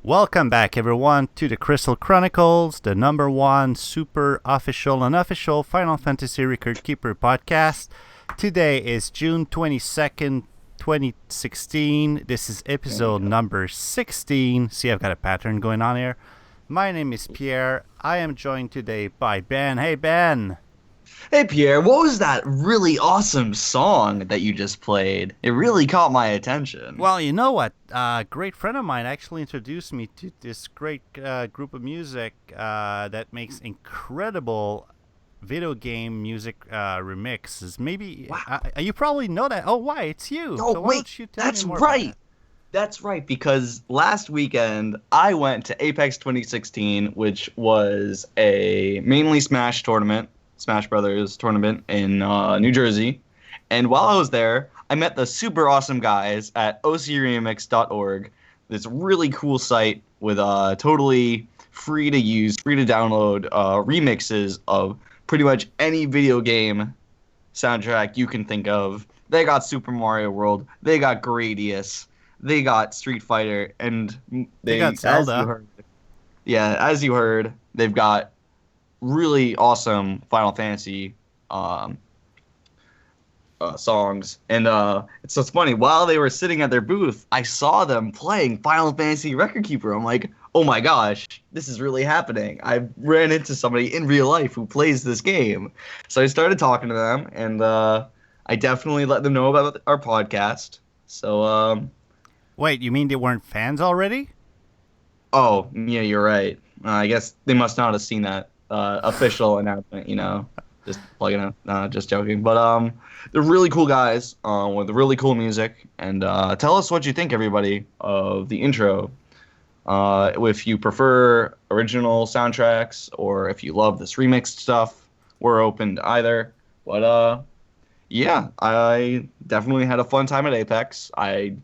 Welcome back, everyone, to the Crystal Chronicles, the number one super official and unofficial Final Fantasy Record Keeper podcast. Today is June 22nd, 2016. This is episode number 16. See, I've got a pattern going on here. My name is Pierre. I am joined today by Ben. Hey, Ben. Hey Pierre, what was that really awesome song that you just played? It really caught my attention. Well, you know what? A great friend of mine actually introduced me to this great group of music that makes incredible video game music remixes. Maybe Wow. you probably know that. Oh, why? It's you. Oh, so why wait, don't you tell that's me more about right. that? That's right, because last weekend I went to Apex 2016, which was a mainly Smash Brothers tournament in New Jersey. And while I was there, I met the super awesome guys at ocremix.org, this really cool site with totally free to use, free to download remixes of pretty much any video game soundtrack you can think of. They got Super Mario World, they got Gradius, they got Street Fighter, and They got Zelda. as you heard, they've got really awesome Final Fantasy songs. And it's funny, while they were sitting at their booth, I saw them playing Final Fantasy Record Keeper. I'm like, oh my gosh, this is really happening. I ran into somebody in real life who plays this game. So I started talking to them, and I definitely let them know about our podcast. So, Wait, you mean they weren't fans already? oh, yeah, you're right. I guess they must not have seen that official announcement, just plugging it. Just joking. But they're really cool guys with really cool music. And tell us what you think, everybody, of the intro. If you prefer original soundtracks or if you love this remixed stuff, we're open to either. But yeah, I definitely had a fun time at Apex. I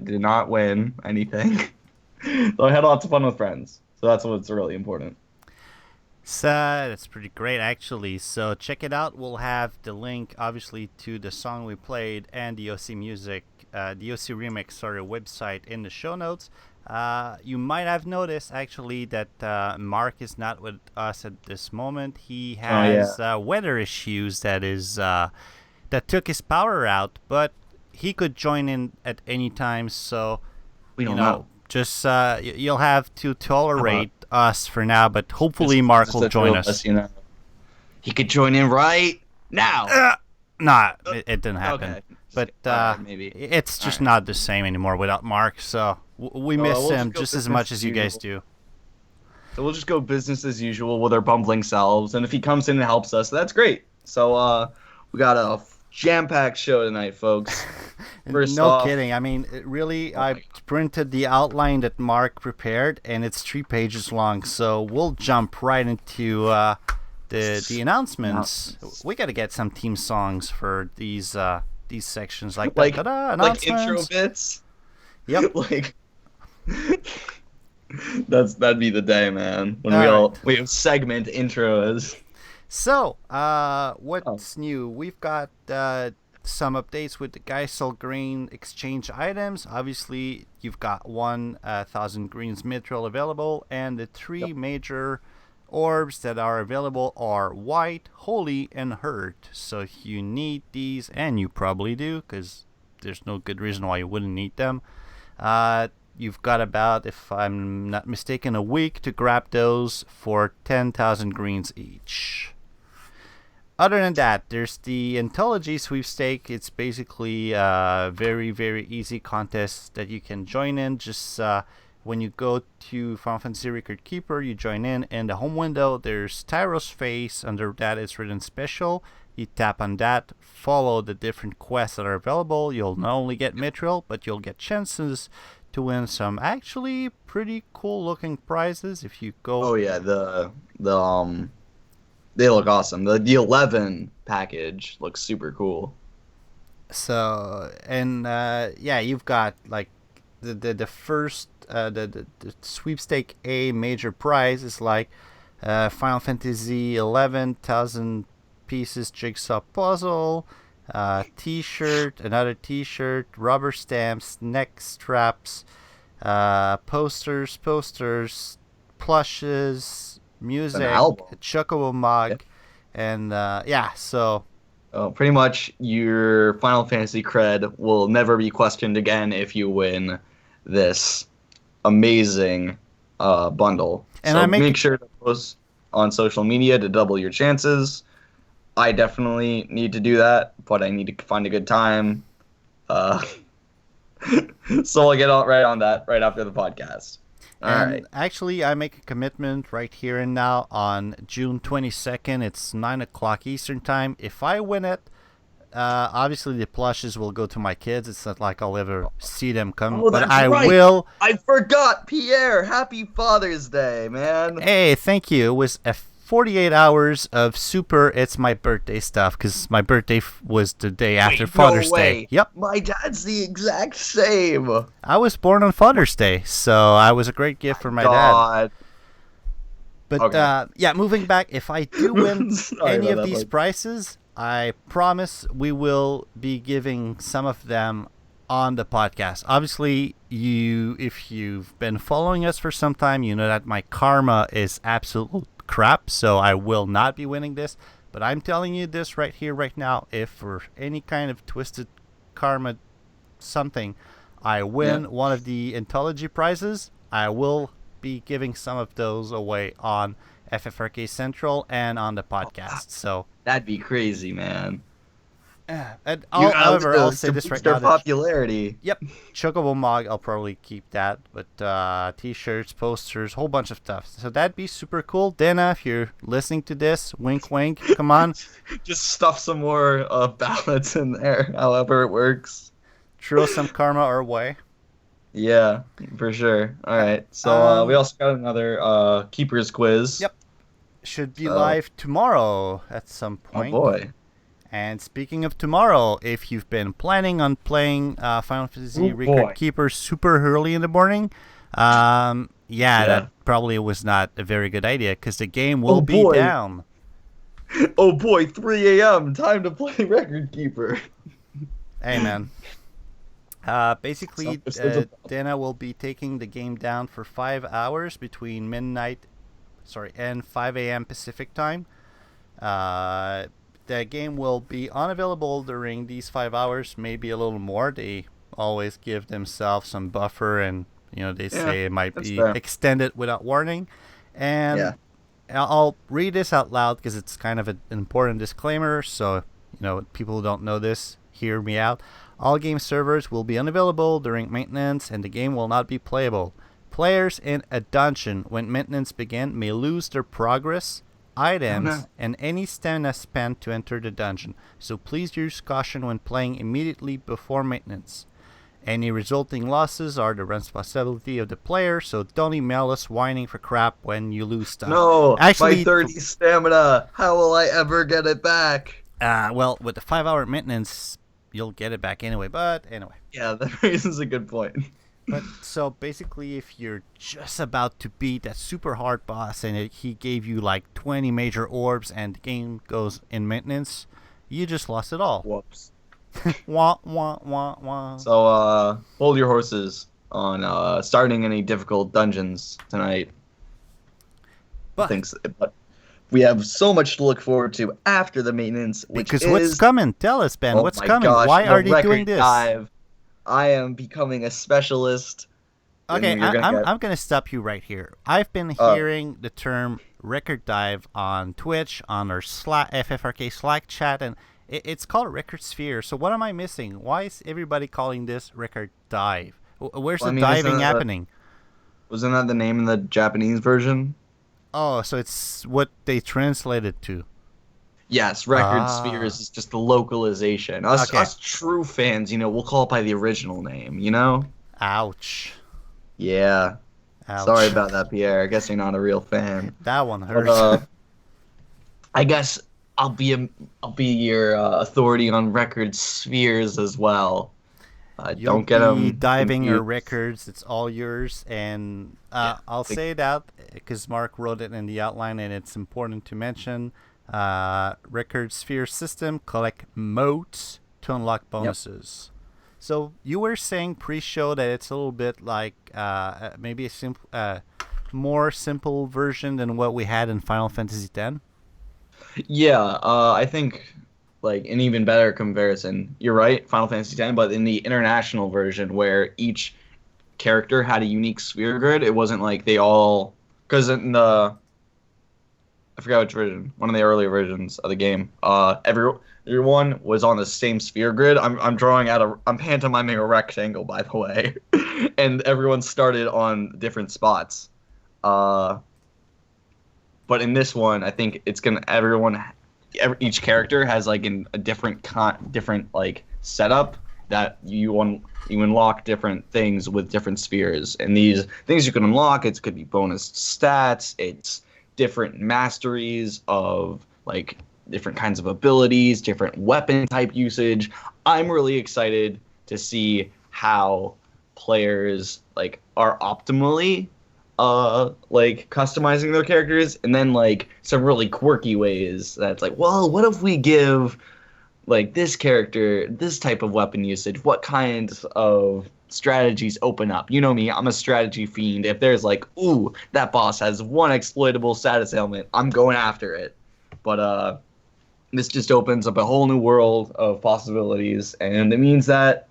did not win anything. So I had lots of fun with friends. So that's what's really important. So that's pretty great, actually. So check it out. We'll have the link, obviously, to the song we played and the OC music, the OC remix, website in the show notes. You might have noticed, actually, that Mark is not with us at this moment. He has weather issues that took his power out, but he could join in at any time. So We don't know. just you'll have to tolerate us for now, but hopefully Mark will join us. He could join in right now. It didn't happen. Okay. But Maybe. it's just not the same anymore without Mark. So we miss we'll him just go just as business much as as you guys usual. do. So we'll just go business as usual with our bumbling selves, and if he comes in and helps us, that's great. So we got a jam-packed show tonight, folks. First No off, kidding. I mean, really, Oh my I printed the outline that Mark prepared, and it's 3 pages long. So we'll jump right into the announcements. We got to get some theme songs for these sections, like like announcements. intro bits. Yep. Like that'd be the day, man. When All we have segment intros. So, what's new? We've got some updates with the Geisel Green exchange items. Obviously, you've got 1,000 greens mithril available, and the 3 major orbs that are available are white, holy, and hurt. So if you need these, and you probably do, because there's no good reason why you wouldn't need them, you've got about, if I'm not mistaken, a week to grab those for 10,000 greens each. Other than that, there's the Anthology Sweepstake. It's basically a very, very easy contest that you can join in. Just when you go to Final Fantasy Record Keeper, you join in the home window, there's Tyro's face. Under that, it's written special. You tap on that, follow the different quests that are available. You'll not only get mithril, but you'll get chances to win some actually pretty cool looking prizes if you go. Oh yeah, they look awesome. The 11 package looks super cool. So, and yeah, you've got like the first the sweepstake A major prize is like Final Fantasy 11,000 pieces jigsaw puzzle, T-shirt, another T-shirt, rubber stamps, neck straps, posters, plushes, It's an music, album. a chocobo Yeah. mug, and yeah. So Pretty much your Final Fantasy cred will never be questioned again if you win this amazing bundle. and I So make make sure to post on social media to double your chances. I definitely need to do that, but I need to find a good time. Uh, so I'll get right on that right after the podcast. All And right. actually, I make a commitment right here and now on June 22nd. It's 9 o'clock Eastern Time. If I win it, obviously the plushes will go to my kids. It's not like I'll ever see them come, Oh, but that's I right. will. I forgot, Pierre. Happy Father's Day, man. Hey, thank you. It was a 48 hours of super. It's my birthday stuff because my birthday was the day after Wait, no Father's Day. way. Yep. My dad's the exact same. I was born on Father's Day, so I was a great gift for my dad. God. But Okay. yeah, moving back, if I do win Sorry any about of that these part. prizes, I promise we will be giving some of them on the podcast. Obviously, if you've been following us for some time, you know that my karma is absolute crap, so I will not be winning this. But I'm telling you this right here, right now. If for any kind of twisted karma something, I Yeah. win one of the anthology prizes, I will be giving some of those away on FFRK Central and on the podcast. So, That'd be crazy, man. and You gotta however, I'll live say to this right boost now our that popularity. yep, Chocobo Mog, I'll probably keep that, but t-shirts, posters, whole bunch of stuff. So that'd be super cool. Dana, if you're listening to this, wink, wink, come on, Just stuff some more ballots in there, however it works. throw some karma our way. Yeah, for sure. All Yeah. right. So we also got another keepers quiz. Yep. Should be So, live tomorrow at some oh point. boy. And speaking of tomorrow, if you've been planning on playing Final Fantasy Oh Record boy. Keeper super early in the morning, yeah, that Yeah. probably was not a very good idea because the game Oh will be boy. down. Oh boy, 3 a.m. Time to play Record Keeper. Hey, man. Basically, Dana will be taking the game down for 5 hours between and 5 a.m. Pacific time. The game will be unavailable during these 5 hours, maybe a little more. They always give themselves some buffer, and they Yeah, say it might that's be fair. extended without warning. And Yeah. I'll read this out loud because it's kind of an important disclaimer. So people who don't know this, hear me out. All game servers will be unavailable during maintenance, and the game will not be playable. Players in a dungeon when maintenance begins may lose their progress, Oh items, no. and any stamina spent to enter the dungeon. So please use caution when playing immediately before maintenance. Any resulting losses are the responsibility of the player, so don't email us whining for crap when you lose stuff. No, my Actually, 30 stamina. How will I ever get it back? well, with the 5 hour maintenance, you'll get it back anyway. But anyway. Yeah, that raises a good point. But so basically, if you're just about to beat that super hard boss and he gave you like 20 major orbs and the game goes in maintenance, you just lost it all. Whoops. Wah, wah, wah, wah. So, hold your horses on starting any difficult dungeons tonight. But But we have so much to look forward to after the maintenance, which because is what's coming? Tell us, Ben. oh What's my coming? gosh, Why the are they record doing this? dive. I am becoming a specialist. Okay, and you're gonna get I'm gonna stop you right here. I've been hearing the term record dive on Twitch, on our FFRK Slack chat, and it's called record sphere. So what am I missing? Why is everybody calling this record dive? Where's Well, the I mean, diving happening? wasn't that the name in the Japanese version? Oh, so it's what they translated to. Yes, record spheres is just the localization. Okay. Us true fans, we'll call it by the original name, Ouch. Yeah. Ouch. Sorry about that, Pierre. I guess you're not a real fan. That one But, hurts. I guess I'll be your authority on record spheres as well. You'll Don't get be them diving your confused. records. It's all yours, and Yeah, I'll say that because Mark wrote it in the outline, and it's important to mention. Record sphere system collect motes to unlock bonuses. So you were saying pre-show that it's a little bit like maybe a more simple version than what we had in Final Fantasy X. Yeah, I think like an even better comparison. You're right, Final Fantasy X, but in the international version where each character had a unique sphere grid, it wasn't like they all because in the I forgot which version, one of the earlier versions of the game, everyone was on the same sphere grid. I'm pantomiming a rectangle by the way, and everyone started on different spots. Uh, but in this one, I think it's gonna each character has like a different like setup that you unlock different things with different spheres, and these things you can unlock. It could be bonus stats. It's different masteries of like different kinds of abilities, different weapon type usage. I'm really excited to see how players like are optimally like customizing their characters, and then like some really quirky ways that's like, well, what if we give like this character this type of weapon usage? What kinds of strategies open up? You know me, I'm a strategy fiend. If there's like, ooh, that boss has one exploitable status ailment, I'm going after it. But this just opens up a whole new world of possibilities, and it means that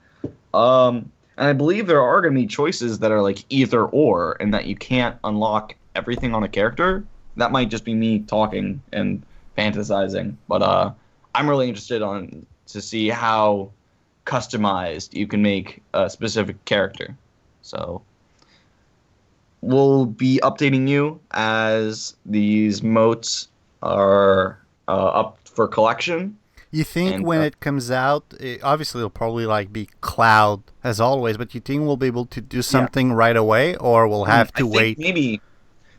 and I believe there are going to be choices that are like either or, and that you can't unlock everything on a character. That might just be me talking and fantasizing, but I'm really interested to see how customized you can make a specific character. So we'll be updating you as these motes are up for collection. You think And when it comes out, obviously it'll probably like be cloud as always, but you think we'll be able to do yeah, something right away, or we'll have I to think wait? maybe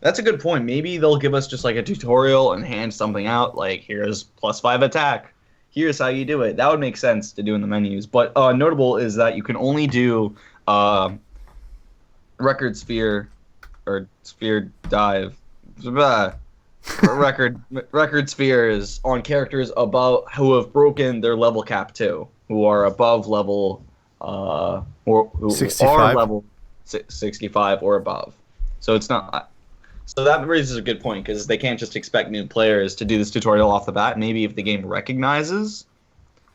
that's a good point. Maybe they'll give us just like a tutorial and hand something out, like here's +5 attack. Here's how you do it. That would make sense to do in the menus. But notable is that you can only do uh, record sphere or sphere dive. Blah. Record spheres on characters above who have broken their level cap too, who are above level or who are 65. level 65 or above. So it's not. So that raises a good point because they can't just expect new players to do this tutorial off the bat. Maybe if the game recognizes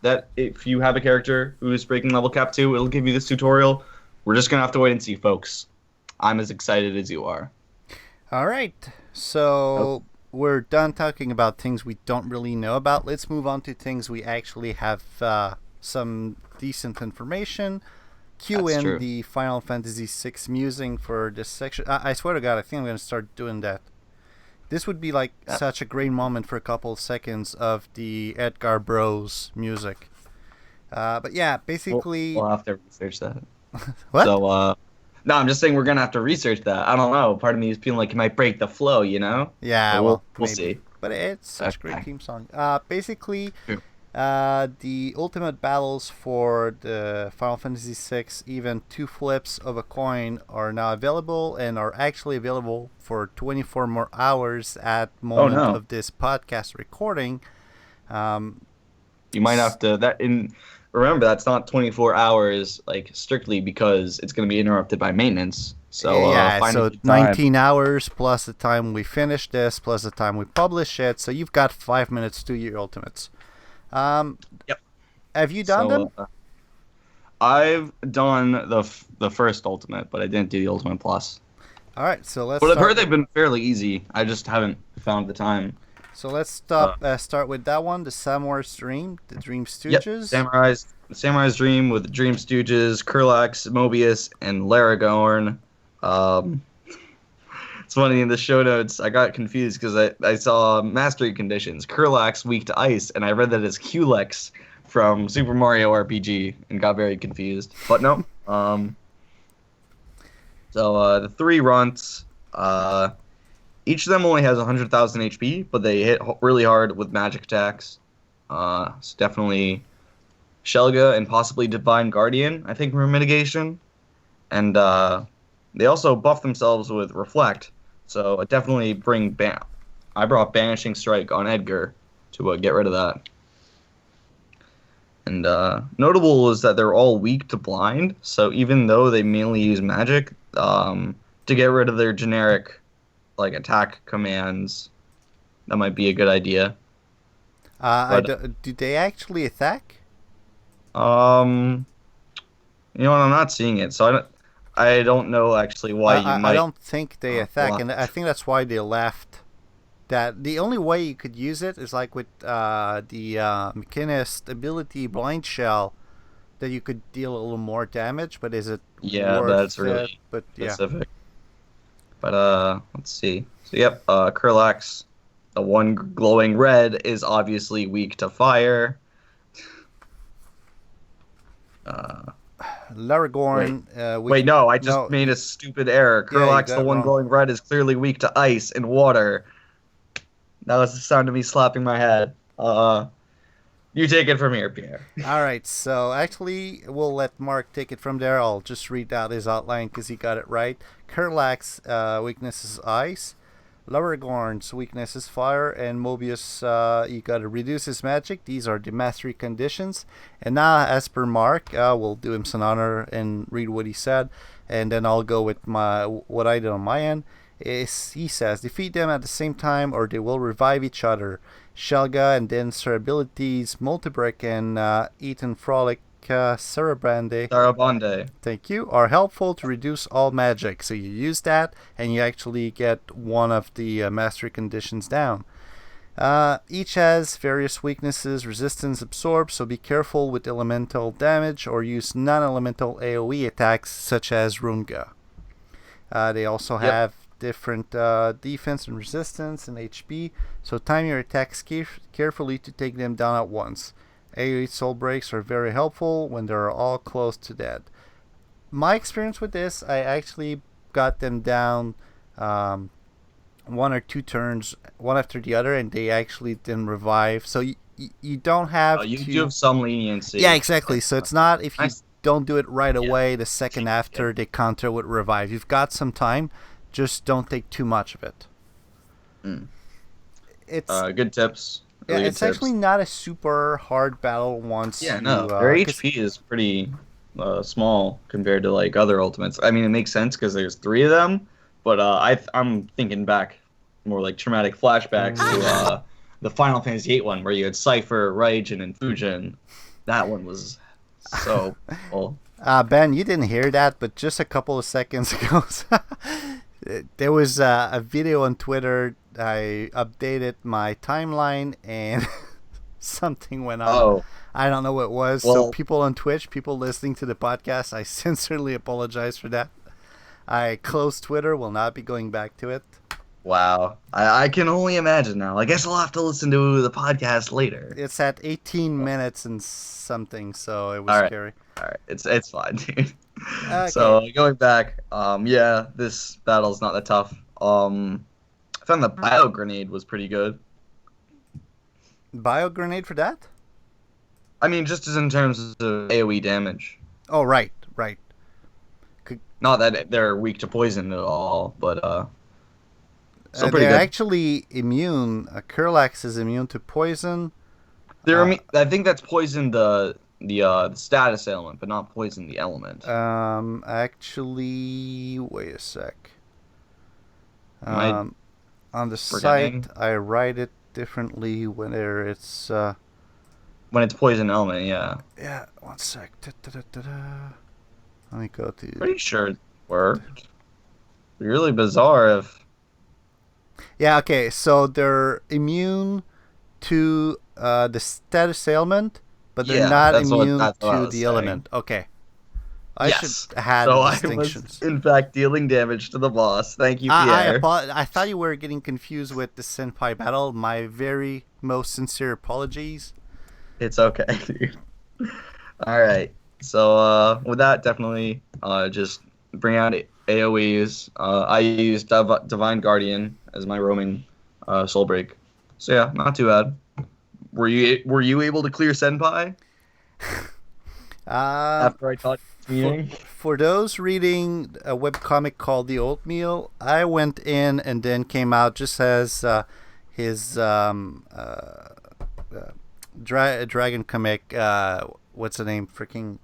that if you have a character who is breaking level cap 2, it'll give you this tutorial. We're just gonna have to wait and see, folks. I'm as excited as you are. All right. Oh, So we're done talking about things we don't really know about. Let's move on to things we actually have some decent information. Cue that's in true. the Final Fantasy VI musing for this section. I swear to God, I think I'm going to start doing that. This would be like Yeah. such a great moment for a couple of seconds of the Edgar Bros music. But yeah, We'll basically, have to research that. what? So, no, I'm just saying we're gonna have to research that. I don't know. Part of me is feeling like it might break the flow, you know. Yeah, But well, we'll maybe. see. But it's such a great Okay. theme song. Basically, Sure. the ultimate battles for the Final Fantasy VI, even two flips of a coin, are now available and are actually available for 24 more hours at Oh moment no, of this podcast recording. Um, you might have to that in. Remember, that's not 24 hours like strictly because it's gonna be interrupted by maintenance. So yeah, find a so good time. 19 hours plus the time we finish this, plus the time we publish it. So you've got 5 minutes to your ultimates. Um, Yep. have you done So them? I've done the first ultimate, but I didn't do the ultimate plus. All right, so let's But I've start. heard they've been fairly easy. I just haven't found the time. So let's Uh, start with that one, the Samurai's Dream, the Dream Yep, Stooges. Samurai's Dream with the Dream Stooges, Kurlax, Mobius, and Laragorn. Um, it's funny in the show notes. I got confused because I saw mastery conditions, Kurlax weak to ice, and I read that as Culex from Super Mario RPG and got very confused. But no. So the three runts, each of them only has 100,000 HP, but they hit really hard with magic attacks. So definitely Shelga and possibly Divine Guardian, I think, were mitigation. And they also buff themselves with Reflect. So I definitely I brought Banishing Strike on Edgar to get rid of that. And notable is that they're all weak to blind, so even though they mainly use magic, to get rid of their generic like attack commands, that might be a good idea. But do they actually attack? um, you know what? I'm not seeing it, so I don't know actually why you I might don't think they attack, block. and I think that's why they left. That the only way you could use it is like with the Machinist ability Blind Shell, that you could deal a little more damage. But is it Yeah, that's worth it? really But yeah, specific. But let's see. So yep, Kurlax, the one glowing red, is obviously weak to fire. Uh, wait, Laragorn. wait, no, I just No, made a stupid error. yeah, you Kurlax, got the it one wrong. glowing red, is clearly weak to ice and water. That was the sound of me slapping my head. You take it from here, Pierre. All right, so actually, we'll let Mark take it from there. I'll just read out his outline because he got it right. Kurlax's weakness is ice. Laragorn's weakness is fire, and Mobius, you gotta reduce his magic. These are the mastery conditions. And now, as per Mark, we'll do him some honor and read what he said, and then I'll go with my what I did on my end. He says defeat them at the same time, or they will revive each other. Shelga and then her abilities Multibrick and Ethan Frolic Cerebrande, Sarabande. thank you, are helpful to reduce all magic. So you use that and you actually get one of the mastery conditions down. Each has various weaknesses, resistance, absorb, so be careful with elemental damage or use non-elemental AoE attacks such as Runga. They also Yep. have different defense and resistance and HP, so time your attacks carefully to take them down at once. AoE soul breaks are very helpful when they're all close to dead. My experience with this, I actually got them down one or two turns, one after the other, and they actually didn't revive. So you don't have You do to. have some leniency. Yeah, exactly. So it's not if you Nice. don't do it right Yeah. away, the second after they counter with revive. You've got some time, just don't take too much of it. Mm. It's Good tips. yeah, Really good it's actually tips. not a super hard battle once Yeah, you no, their 'cause- HP is pretty small compared to like other ultimates. I mean, it makes sense because there's three of them, but I'm thinking back more like traumatic flashbacks to the Final Fantasy VIII one where you had Cypher, Raijin, and Fujin. That one was so cool. Ben, you didn't hear that, but just a couple of seconds ago, there was a video on Twitter. I updated my timeline and something went on. Oh, I don't know what it was. So, well, people on Twitch, people listening to the podcast, I sincerely apologize for that. I closed Twitter, will not be going back to it. wow. I can only imagine now. I guess I'll have to listen to the podcast later. It's at 18 minutes and something, so it was All right. scary. All right, it's fine, dude. Okay. So going back, yeah, this battle's not that tough. I found the bio grenade was pretty good. Bio grenade for that? I mean, just as in terms of AOE damage. Oh, right. Not that they're weak to poison at all, but still pretty They're good. actually immune. Kurlax is immune to poison. I think that's poison the status element, but not poison the element. Actually, wait a sec. Am I On the forgetting? site, I write it differently whether it's. When it's poison element, yeah. Yeah, one sec. Da-da-da-da-da. Let me go to. Pretty sure it worked. Really bizarre if. Yeah, okay, so they're immune to the status ailment, but they're Yeah, not that's what- immune that's what I to was the saying. element. Okay. I Yes. should have So the I distinctions. was, in fact, dealing damage to the boss. Thank you, Pierre. I thought you were getting confused with the Senpai battle. My very most sincere apologies. It's okay, dude. All right. So with that, definitely just bring out AOEs. I used Divine Guardian as my roaming soul break. So yeah, not too bad. Were you able to clear Senpai after I taught meeting? For those reading a webcomic called The Oatmeal, I went in and then came out just as his dragon comic what's the name? Freaking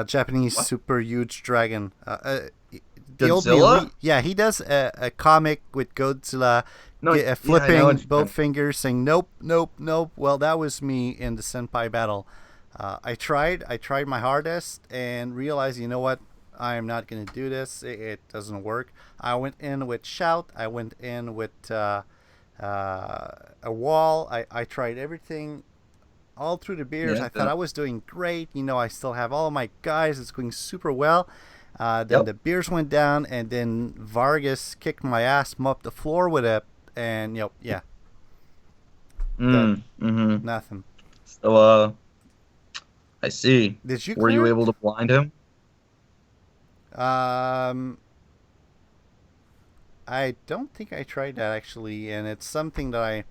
Japanese What? super huge dragon. The old man, Godzilla? yeah, he does a comic with Godzilla No, yeah, I know flipping what you both meant. fingers, saying nope, nope, nope. Well, that was me in the Senpai battle. I tried my hardest, and realized, you know what, I am not gonna do this. It doesn't work. I went in with shout. I went in with a wall. I tried everything all through the beers. Yeah, I thought yeah. I was doing great. You know, I still have all of my guys. It's going super well. Then Yep. the beers went down, and then Vargas kicked my ass, mopped the floor with it, and yeah, that Mm-hmm. nothing. So, I see. Did you Were clear you it? able to blind him? Um, I don't think I tried that actually, and it's something that I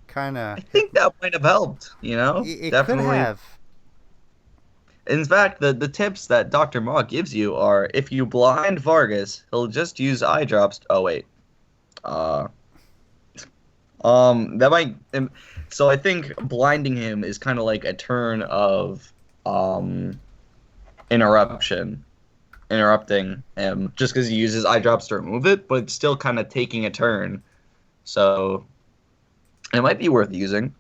kind I of hit. think that might have helped, you know? It could Definitely. have. In fact, the tips that Dr. Ma gives you are if you blind Vargas, he'll just use eye drops. Oh, wait. Uh, that might. So I think blinding him is kind of like a turn of interruption, interrupting him, just because he uses eye drops to remove it, but it's still kind of taking a turn. So it might be worth using,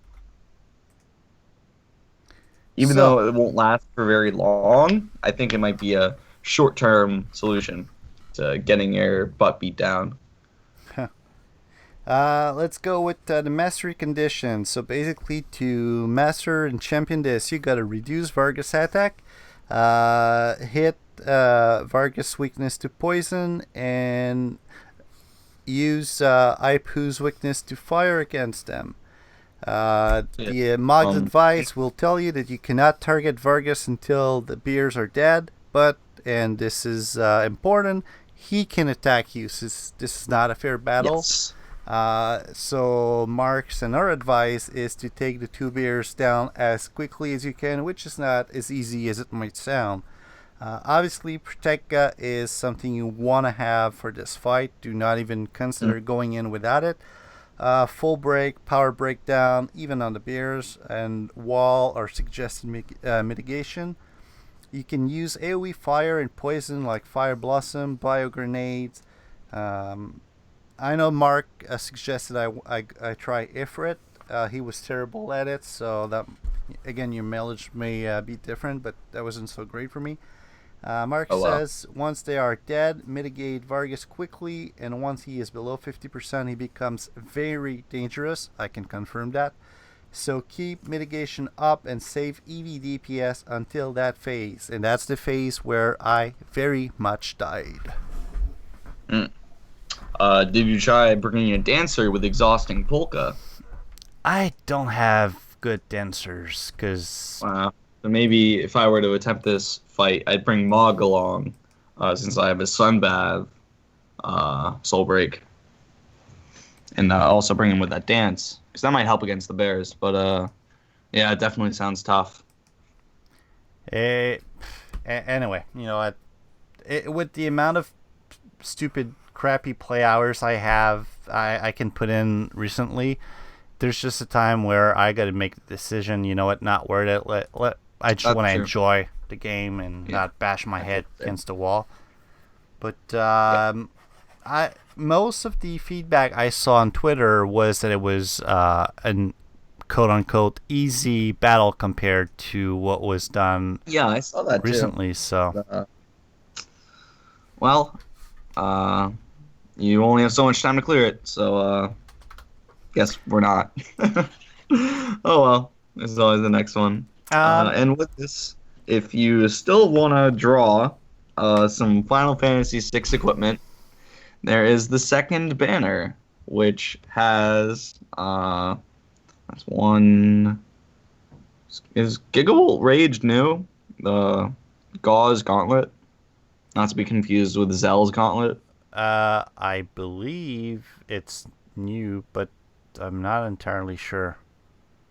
even So, though it won't last for very long. I think it might be a short-term solution to getting your butt beat down. let's go with the mastery condition. So basically, to master and champion this, you gotta reduce Vargas attack, hit Vargas weakness to poison, and use Aipu's weakness to fire against them. Yeah. The Mog's Um. advice will tell you that you cannot target Vargas until the beers are dead, but, and this is important, he can attack you. This is not a fair battle. Yes. So Mark's and our advice is to take the two bears down as quickly as you can, which is not as easy as it might sound. Obviously, Protecga is something you want to have for this fight. Do not even Mm. consider going in without it. Full break, power breakdown, even on the bears, and wall are suggested mitigation. You can use AoE fire and poison like Fire Blossom, Bio Grenades. Um, I know Mark suggested I try Ifrit. He was terrible at it, so that, again, your mileage may be different, but that wasn't so great for me. Mark Oh well. says once they are dead, mitigate Vargas quickly, and once he is below 50%, he becomes very dangerous. I can confirm that. So keep mitigation up and save EV DPS until that phase, and that's the phase where I very much died. Mm. Did you try bringing a dancer with exhausting polka? I don't have good dancers because So maybe if I were to attempt this fight, I'd bring Mog along, since I have a Sunbath, Soul Break, and also bring him with that dance, because that might help against the bears. But yeah, it definitely sounds tough. it, anyway, with the amount of stupid, crappy play hours I have, I can put in recently. There's just a time where I got to make the decision. You know what? Not worth it. I just That's want to true. enjoy the game and Yeah, not bash my I head feel the same. against the wall. But Yeah. I most of the feedback I saw on Twitter was that it was an quote unquote easy battle compared to what was done Yeah, I saw that too. recently. So Uh, well, uh, you only have so much time to clear it, so guess we're not. Oh well, there's always the next one. um, And with this, if you still want to draw some Final Fantasy VI equipment, there is the second banner, which has that's one. Is Gigavolt Rage new? The Gauze Gauntlet, not to be confused with Zell's Gauntlet. I believe it's new, but I'm not entirely sure.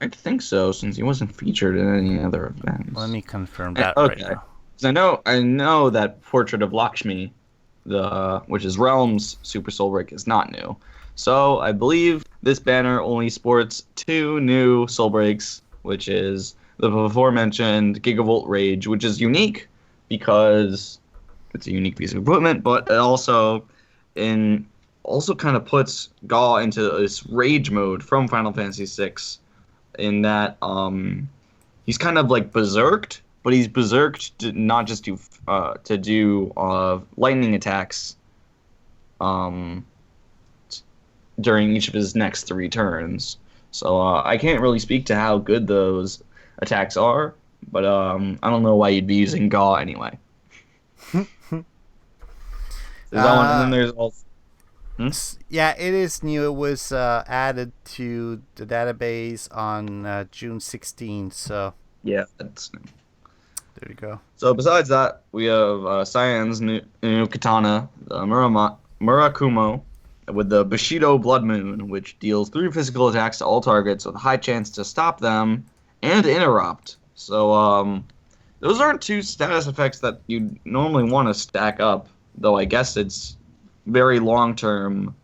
I think so, since he wasn't featured in any other Let events. me confirm that right Okay, now. 'cause I know that Portrait of Lakshmi, the which is Realm's Super Soul Brick, is not new. So I believe this banner only sports two new Soul Breaks, which is the aforementioned Gigavolt Rage, which is unique because it's a unique piece of equipment, but it in also kind of puts Gaw into this rage mode from Final Fantasy VI, in that he's kind of like berserked, but he's berserked to not just to do lightning attacks um, during each of his next 3 turns. So I can't really speak to how good those attacks are, but I don't know why you'd be using Gaw anyway. There's that one, and then there's also. Yeah, it is new. It was added to the database on June 16th. So Yeah, that's. there you go. So besides that, we have Cyan's new katana, the Murakumo, with the Bushido Blood Moon, which deals 3 physical attacks to all targets with a high chance to stop them and interrupt. So those aren't 2 status effects that you normally want to stack up, though I guess it's very long-term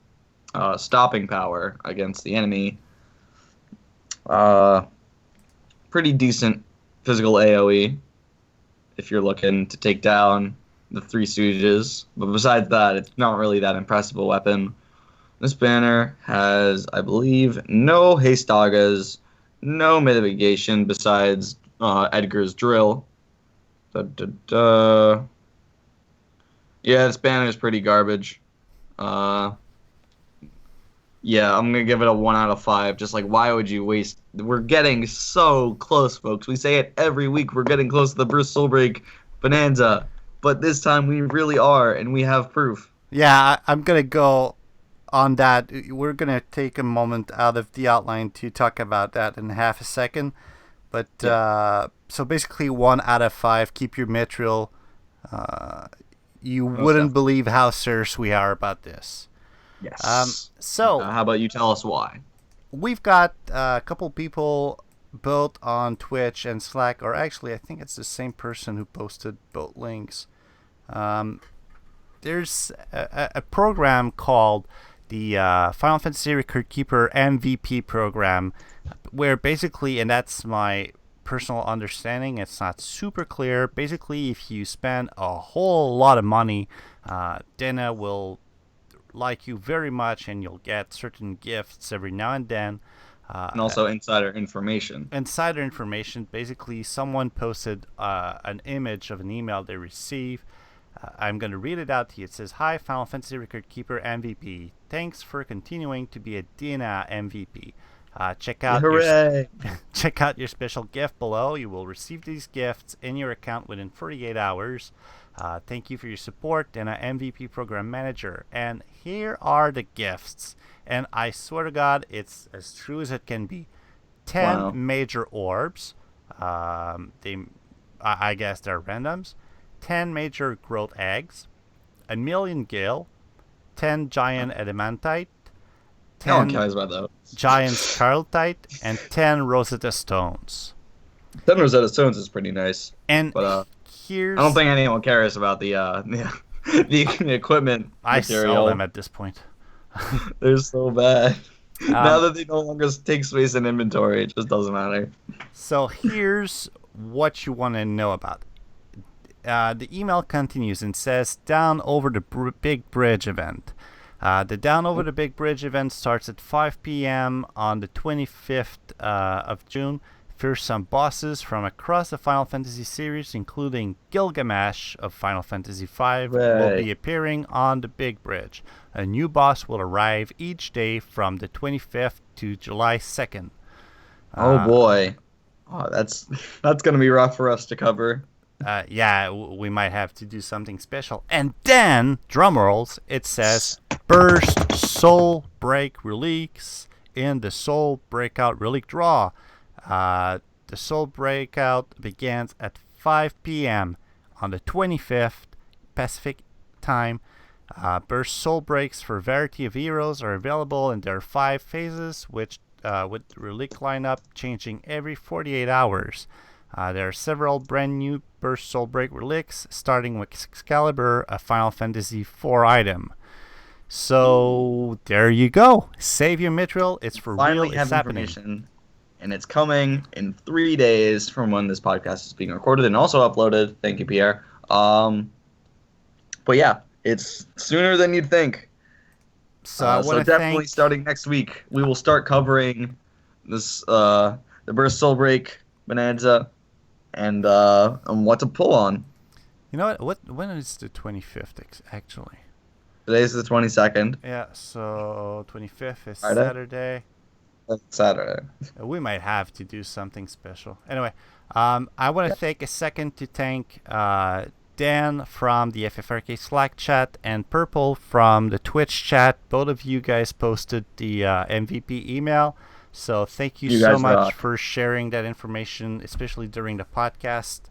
stopping power against the enemy. Pretty decent physical AoE if you're looking to take down the 3 Stooges. But besides that, it's not really that impressive a weapon. This banner has, I believe, no Hastagas, no mitigation besides Edgar's drill. Yeah, this banner is pretty garbage. Yeah, I'm gonna give it a 1 out of 5. Just like, why would you waste? We're getting so close, folks. We say it every week. We're getting close to the Bruce Soulbreak Bonanza, but this time we really are, and we have proof. Yeah, I'm gonna go on that. We're gonna take a moment out of the outline to talk about that in half a second. But so basically, 1 out of 5. Keep your mithril. You wouldn't believe how serious we are about this. Yes. So how about you tell us why? We've got a couple people both on Twitch and Slack, or actually, I think it's the same person who posted both links. There's a program called the Final Fantasy Record Keeper MVP program, where basically, and that's my personal understanding, it's not super clear. Basically, if you spend a whole lot of money, Dana will like you very much, and you'll get certain gifts every now and then. And also insider information. Insider information. Basically, someone posted an image of an email they received. I'm going to read it out to you. It says, "Hi, Final Fantasy Record Keeper MVP. Thanks for continuing to be a Dina MVP. Check out check out your special gift below. You will receive these gifts in your account within 48 hours. Thank you for your support, Dina MVP Program Manager. And here are the gifts. And I swear to God, it's as true as it can be. 10 major orbs. I guess they're randoms. 10 major growth eggs. 1,000,000 gil. 10 giant adamantite. 10 no one cares about those. Giant scarletite, and 10 Rosetta stones. 10 Rosetta stones is pretty nice. And but here's... I don't think anyone cares about the equipment I material. sell them at this point. They're so bad. Now that they no longer take space in inventory, it just doesn't matter. So here's what you want to know about. The email continues and says, "Down over the Big Bridge event." The Down Over the Big Bridge event starts at 5 p.m. on the 25th of June. First, some bosses from across the Final Fantasy series, including Gilgamesh of Final Fantasy V, will be appearing on the Big Bridge. A new boss will arrive each day from the 25th to July 2nd. Oh boy. Oh, that's going to be rough for us to cover. Yeah, we might have to do something special. And then, drum rolls, it says, "Burst Soul Break Relics in the Soul Breakout Relic Draw." The Soul Breakout begins at 5 p.m. on the 25th Pacific Time. Burst Soul Breaks for a variety of heroes are available in their 5 phases, which with relic lineup changing every 48 hours. There are several brand new Burst Soul Break relics, starting with Excalibur, a Final Fantasy IV item. So there you go. Save your mithril. It's for Finally real. have It's happening. information. and it's coming in 3 days from when this podcast is being recorded and also uploaded. Thank you, Pierre. But yeah, it's sooner than you'd think. So I want So to definitely thank. starting next week, we will start covering this the Burst Soul Break Bonanza and what to pull on. You know what? When is the 25th actually? Today's the 22nd. Yeah, so 25th is Friday? Saturday. Saturday. We might have to do something special. Anyway, I want to take a second to thank Dan from the FFRK Slack chat and Purple from the Twitch chat. Both of you guys posted the MVP email. So thank you so much for sharing that information, especially during the podcast.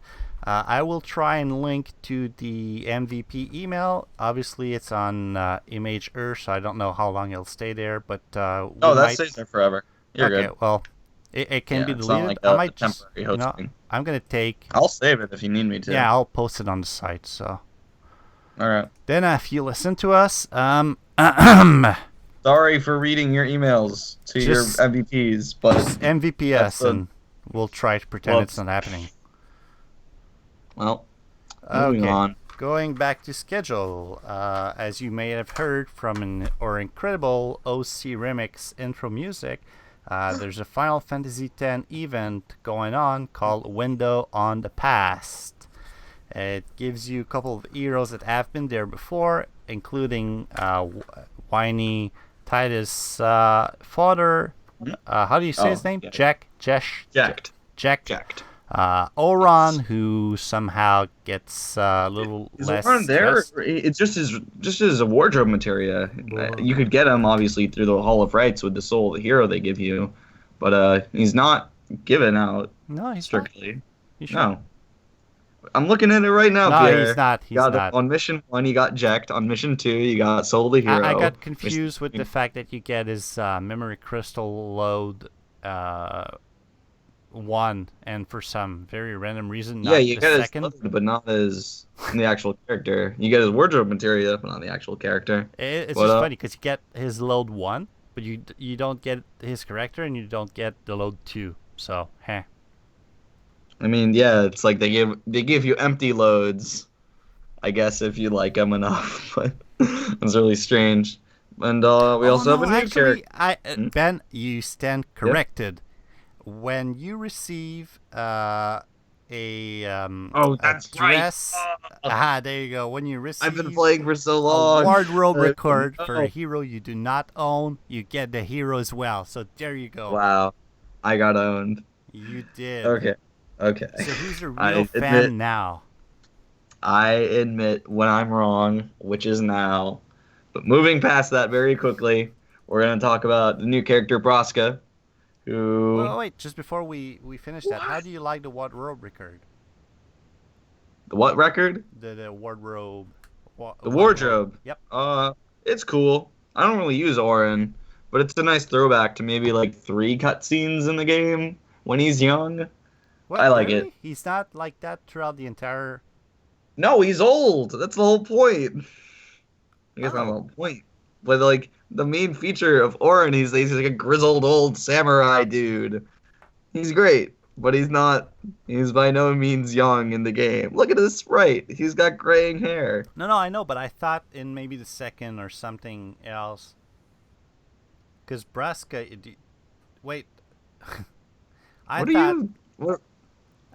I will try and link to the MVP email. Obviously, it's on Imgur, so I don't know how long it'll stay there. But that stays there forever. You're okay, good. well, it can be It's not deleted. like I might just, temporary hosting. I'm gonna take. I'll save it if you need me to. Yeah, I'll post it on the site. So. All right. Then, if you listen to us, sorry for reading your emails to your MVPs, but just MVPs, and we'll try to pretend it's not happening. Well, moving on. Going back to schedule, as you may have heard from our incredible OC Remix intro music, there's a Final Fantasy X event going on called Window on the Past. It gives you a couple of heroes that have been there before, including whiny Titus Fodder. How do you say his name? Yeah. Jacked. Oron, who somehow gets a little less. Oron there? It's just as a wardrobe material. You could get him obviously through the Hall of Rights with the soul of the hero they give you, but he's not given out. No, he's strictly. Not. Sure? No. I'm looking at it right now, no, Pierre. He's not. He's not. On mission 1, you got Jacked. On mission 2, you got Soul of the Hero. I got confused with the fact that you get his memory crystal load 1, and for some very random reason, not you the get second. his load, but not as in the actual character. You get his wardrobe material, but not the actual character. It's just funny because you get his load 1, but you don't get his character, and you don't get the load 2. So, I mean, yeah, it's like they give you empty loads, I guess, if you like them enough. But it's really strange. And we also have a new character. Ben, you stand corrected. Yep. When you receive a that's dress, right. There you go. When you receive, I've been playing for so long. A wardrobe record for a hero you do not own, you get the hero as well. So there you go. Wow, I got owned. You did. Okay. So who's a real fan now? I admit when I'm wrong, which is now. But moving past that very quickly, we're going to talk about the new character, Braska, who... Well, wait, just before we finish that, how do you like the wardrobe record? The what record? The wardrobe. The wardrobe? Yep. It's cool. I don't really use Auron, but it's a nice throwback to maybe like 3 cutscenes in the game when he's young. What, I like really? it. He's not like that throughout the entire... No, he's old. That's the whole point. I guess not the whole point. But, like, the main feature of Auron, he's like a grizzled old samurai dude. He's great, but he's by no means young in the game. Look at his sprite. He's got graying hair. No, I know, but I thought in maybe the second or something else. Because Braska... Wait.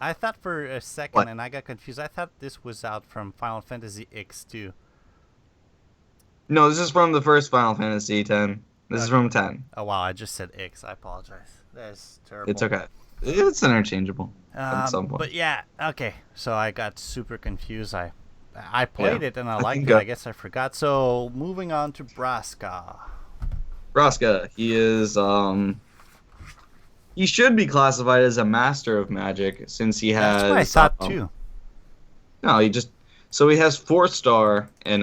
I thought for a second, and I got confused. I thought this was out from Final Fantasy X2. No, this is from the first Final Fantasy X. This is from 10. Oh, wow, I just said X. I apologize. That's terrible. It's okay. It's interchangeable at some point. But yeah, okay. So I got super confused. I played it, and I liked it. I guess I forgot. So moving on to Braska. He is... He should be classified as a master of magic since he has. That's what I thought too. No, he has 4-star in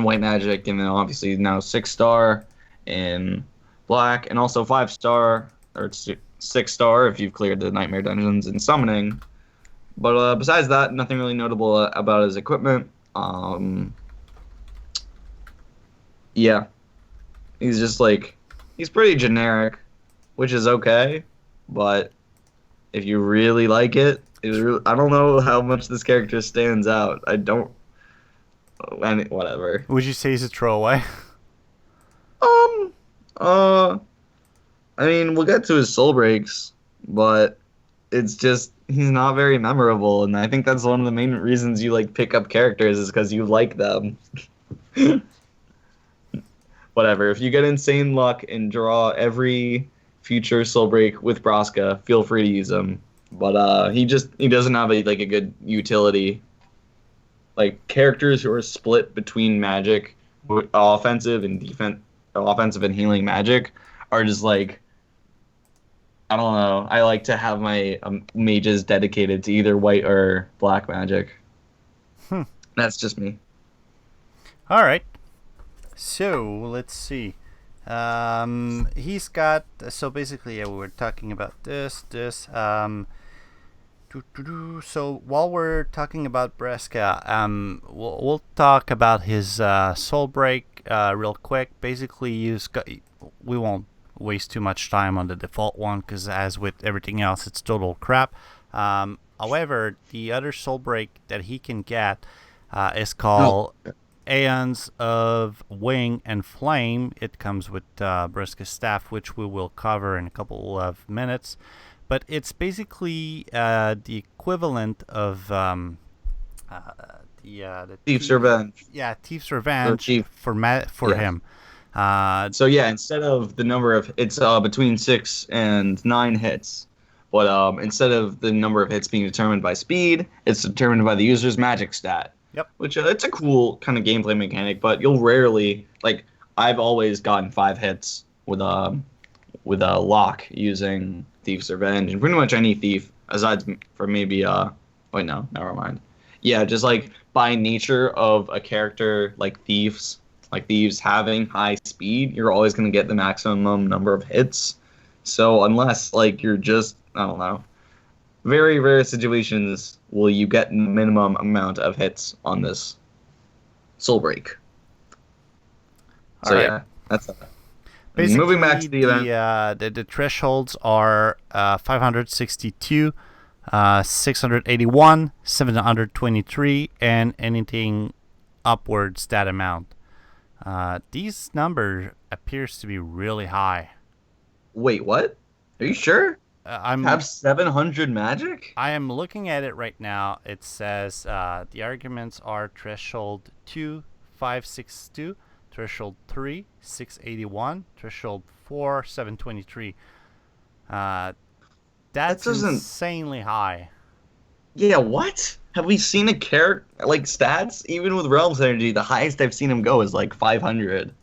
white magic, and then obviously now 6-star in black, and also 5-star or 6-star if you've cleared the nightmare dungeons in summoning. But besides that, nothing really notable about his equipment. Yeah, he's just like he's pretty generic. which is okay. But if you really like it, I don't know how much this character stands out. I don't. Whatever. Would you say he's a throwaway? Um. Uh. I mean, we'll get to his soul breaks, but it's just he's not very memorable, and I think that's one of the main reasons you like pick up characters is because you like them. Whatever. If you get insane luck and draw every future soul break with Braska, feel free to use him. But he doesn't have a good utility. Like characters who are split between magic, offensive and offensive and healing magic, are just like I don't know. I like to have my mages dedicated to either white or black magic. Hmm. That's just me. All right. So let's see. He's got. So basically, yeah, we were talking about this. So while we're talking about Breska, we'll talk about his soul break real quick. Basically, we won't waste too much time on the default one because, as with everything else, it's total crap. However, the other soul break that he can get is called Aeons of Wing and Flame. It comes with Breska's staff, which we will cover in a couple of minutes. But it's basically the equivalent of the Thief's Revenge. Yeah, Thief's Revenge for him. So yeah, instead of the number of it's between 6 and 9 hits, but instead of the number of hits being determined by speed, it's determined by the user's magic stat. Yep. Which it's a cool kind of gameplay mechanic, but you'll rarely I've always gotten 5 hits with a lock using Thief's Revenge, and pretty much any thief, aside from maybe wait no, never mind. Yeah, just by nature of a character like thieves having high speed, you're always gonna get the maximum number of hits. So unless you're just I don't know, very rare situations will you get minimum amount of hits on this soul break. So right. Yeah, that's that. Basically, moving back to the event. The thresholds are 562, 681, 723, and anything upwards that amount. These numbers appears to be really high. Wait, what? Are you sure? Have 700 magic? I am looking at it right now. It says the arguments are threshold 2, 562. Threshold 3, 681. Threshold 4, 723. That's insanely high. Yeah, what? Have we seen a character stats? Even with Realms Energy, the highest I've seen him go is 500.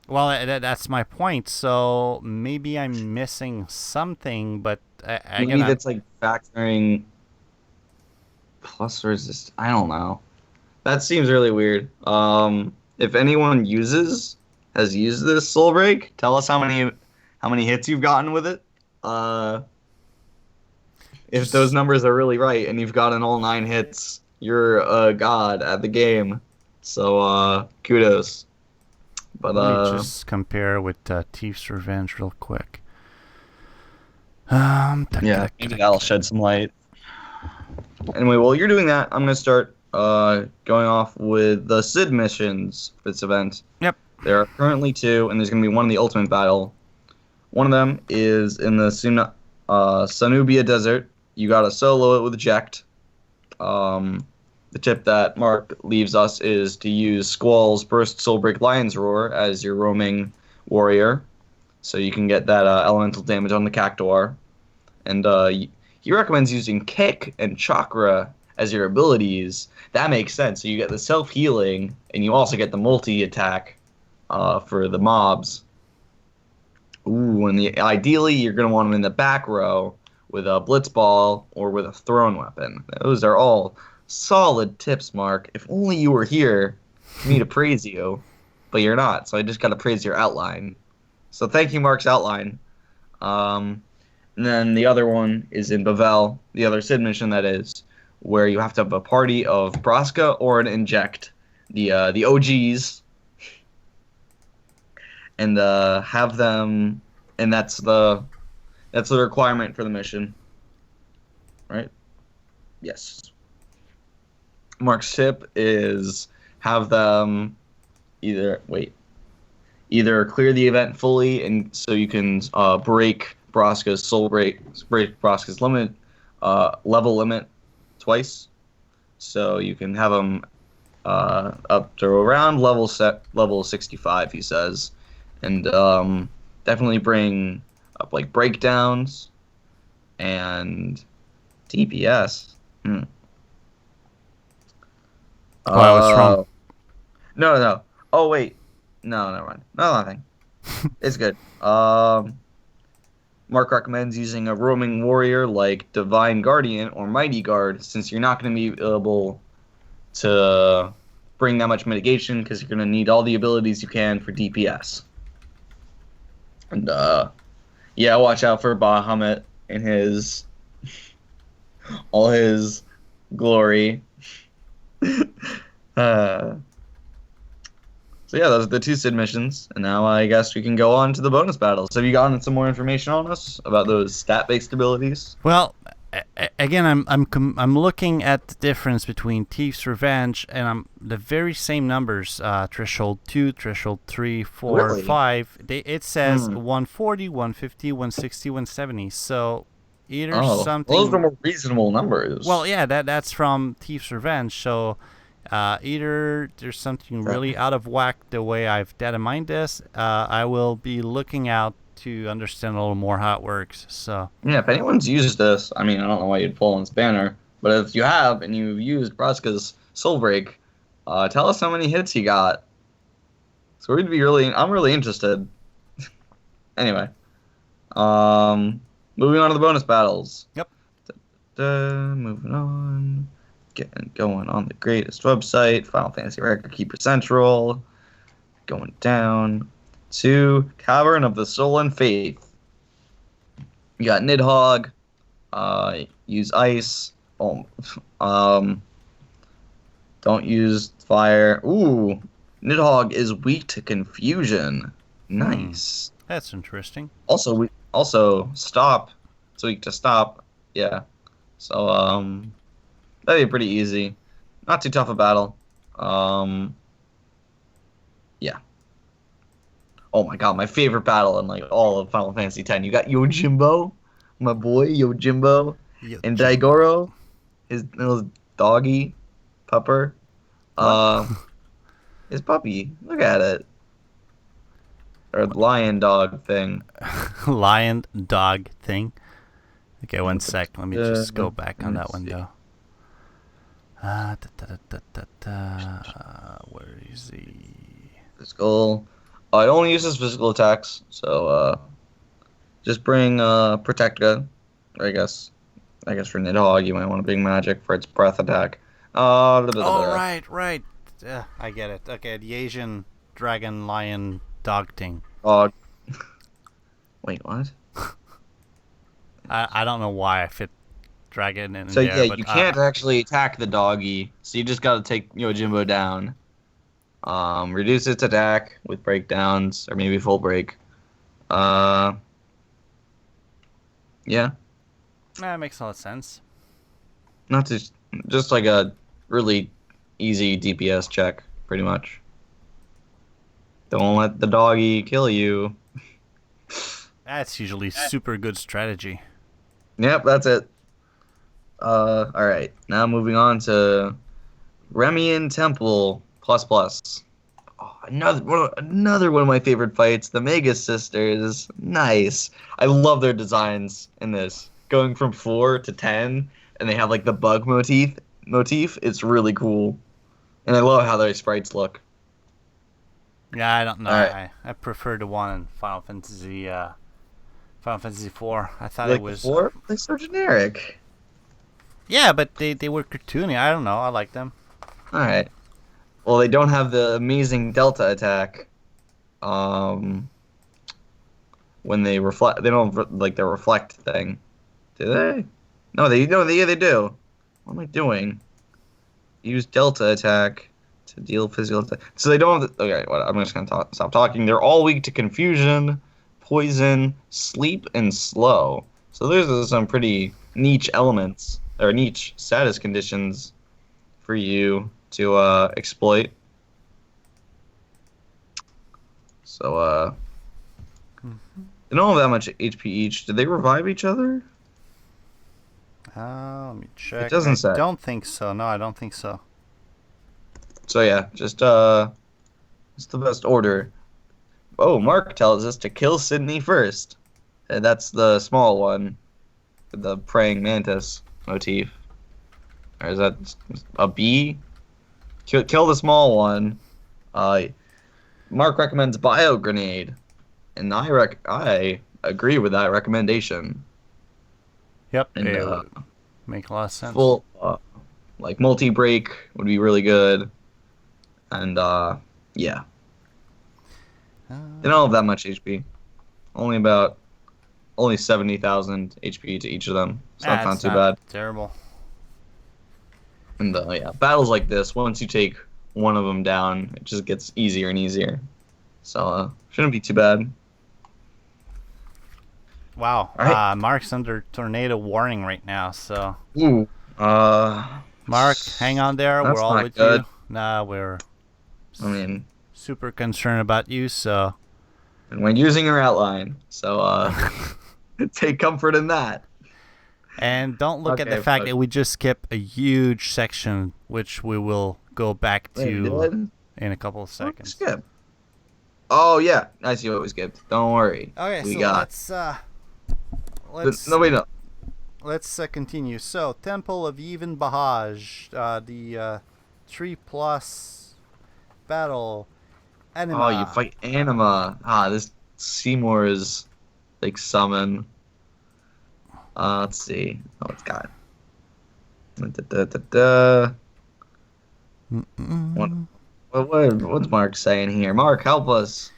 Well, that's my point. So maybe I'm missing something, but maybe that's factoring plus resist. I don't know. That seems really weird. If anyone has used this soul break, tell us how many hits you've gotten with it. If those numbers are really right and you've gotten all 9 hits, you're a god at the game. So kudos. But let me just compare with Thief's Revenge real quick. Maybe that'll shed some light. Anyway, while you're doing that, I'm gonna start going off with the Sid missions for this event. Yep. There are currently 2, and there's going to be one in the Ultimate Battle. One of them is in the Sanubia Desert. You got to solo it with Eject. The tip that Mark leaves us is to use Squall's Burst Soulbreak Lion's Roar as your roaming warrior, so you can get that elemental damage on the Cactuar. And he recommends using Kick and Chakra as your abilities. That makes sense. So you get the self-healing, and you also get the multi-attack for the mobs. Ooh, and ideally you're going to want them in the back row with a Blitzball or with a thrown weapon. Those are all solid tips, Mark. If only you were here for me to praise you, but you're not, so I just got to praise your outline. So thank you, Mark's outline. And then the other one is in Bavel, the other Sid mission that is, where you have to have a party of Braska or an Inject, the OGs, and have them, and that's the That's the requirement for the mission, right? Yes. Mark's tip is have them either clear the event fully, and so you can break Broska's break Broska's level limit twice. So you can have them up to around level 65, he says, and definitely bring up like breakdowns and DPS. Hmm. Oh, I was wrong. No, no. Oh wait, no, never mind. No, nothing. It's good. Mark recommends using a roaming warrior like Divine Guardian or Mighty Guard, since you're not going to be able to bring that much mitigation because you're going to need all the abilities you can for DPS. And yeah, watch out for Bahamut and his all his glory. uh, So yeah, those are the two Sid missions, and now I guess we can go on to the bonus battles. Have you gotten some more information on us about those stat-based abilities? Well, again, I'm looking at the difference between Thief's Revenge and the very same numbers. Threshold 2, Threshold 3, 4, Really? 5. It says Hmm. 140, 150, 160, 170. So either Oh, well, those are something. more reasonable numbers. Well, yeah, that's from Thief's Revenge. So either there's something really out of whack the way I've data-mined this. I will be looking out to understand a little more how it works. So Yeah, if anyone's used this, I mean, I don't know why you'd pull on this banner, but if you have and you've used Braska's Soul Break, tell us how many hits you got. So I'm really interested. Anyway, moving on to the bonus battles. Yep. Moving on. Getting going on the greatest website, Final Fantasy Record Keeper Central. Going down to Cavern of the Soul and Faith. You got Nidhogg. Use ice. Oh, don't use fire. Ooh, Nidhogg is weak to confusion. Nice. That's interesting. Also stop. It's weak to stop. Yeah. So that'd be pretty easy. Not too tough a battle. Yeah. Oh my god, my favorite battle in like all of Final Fantasy X. You got Yojimbo, my boy Yojimbo, and Daigoro, his little doggy pupper. What? His puppy. Look at it. Or lion dog thing. Lion dog thing. Okay, one sec. Let me just go back on that window. Where is he? Physical. It only uses physical attacks, so just bring Protectica. I guess for Nidhogg you might want to bring magic for its breath attack. Oh, right. I get it. Okay, the Asian dragon lion dog thing. Dog. Wait, what? I don't know why I fit dragon in So there. yeah, but you can't actually attack the doggy, so you just gotta take Yojimbo down. Reduce its attack with breakdowns, or maybe full break. Yeah. That makes a lot of sense. Not just like a really easy DPS check, pretty much. Don't let the doggy kill you. That's usually super good strategy. Yep, that's it. Alright. Now moving on to Remian Temple plus plus. Oh, another one of my favorite fights, the Mega Sisters. Nice. I love their designs in this. Going from 4 to 10, and they have like the bug motif. It's really cool. And I love how their sprites look. Yeah, I don't know. Alright. I prefer the one in Final Fantasy 4. I thought Like it was. before, they're so generic. Yeah, but they were cartoony. I don't know. I like them. Alright. Well, they don't have the amazing Delta attack. When they reflect, they don't like the reflect thing. Do they? No, they do. What am I doing? Use Delta attack to deal physical attack. So they don't have okay, what, I'm just gonna stop talking. They're all weak to confusion, poison, sleep, and slow. So those are some pretty niche elements or niche status conditions for you to exploit. So they don't have that much HP each. Did they revive each other? Let me It check. doesn't I say. don't think so. No, I don't think so. So yeah, just it's the best order. Oh, Mark tells us to kill Sydney first. And that's the small one with the praying mantis motif. Or is that a bee? Kill the small one. Uh, Mark recommends bio grenade, and I agree with that recommendation. Yep, And it would make a lot of sense. full like multi break would be really good. And yeah, they don't have that much HP. Only 70,000 HP to each of them. So that's not It's too not bad. terrible. And yeah, battles like this, once you take one of them down, it just gets easier and easier. So shouldn't be too bad. Wow. All right. Mark's under tornado warning right now, so Ooh. Mark, hang on there. We're That's all not with good. you. Nah, we're I mean, super concerned about you, so and we're using our outline, so take comfort in that. and don't look at the Okay, fact fuck. that we just skipped a huge section which we will go back Wait, we to did? in a couple of What did we seconds. skip? Oh yeah, I see what we skipped. Don't worry. Okay, We so got. let's No, wait, no. continue. So, Temple of Even Bahaj, the 3+ battle Oh, you anima. fight Anima. This Seymour is like summon. Let's see. Oh, it's got. Da, da, da, da. What, what's Mark saying here? Mark, help us.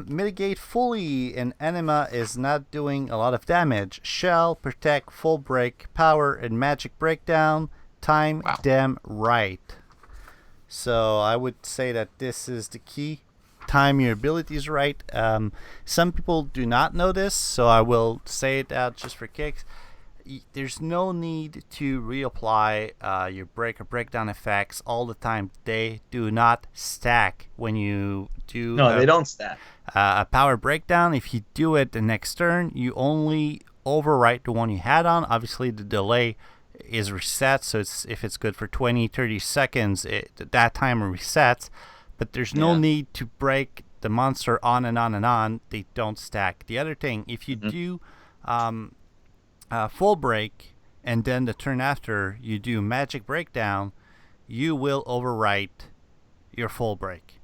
Mitigate fully, and anima is not doing a lot of damage. Shell, protect, full break, power, and magic breakdown. Time Wow. them right. So I would say that this is the key. Time your abilities right. Some people do not know this, so I will say it out just for kicks. There's no need to reapply your break or breakdown effects all the time. They do not stack when you do No, they don't stat. a power breakdown. If you do it the next turn, you only overwrite the one you had on. Obviously, the delay is reset, so if it's good for 20, 30 seconds, that timer resets. But there's no need to break the monster on and on and on. They don't stack. The other thing, if you do full break and then the turn after you do magic breakdown, you will overwrite your full break.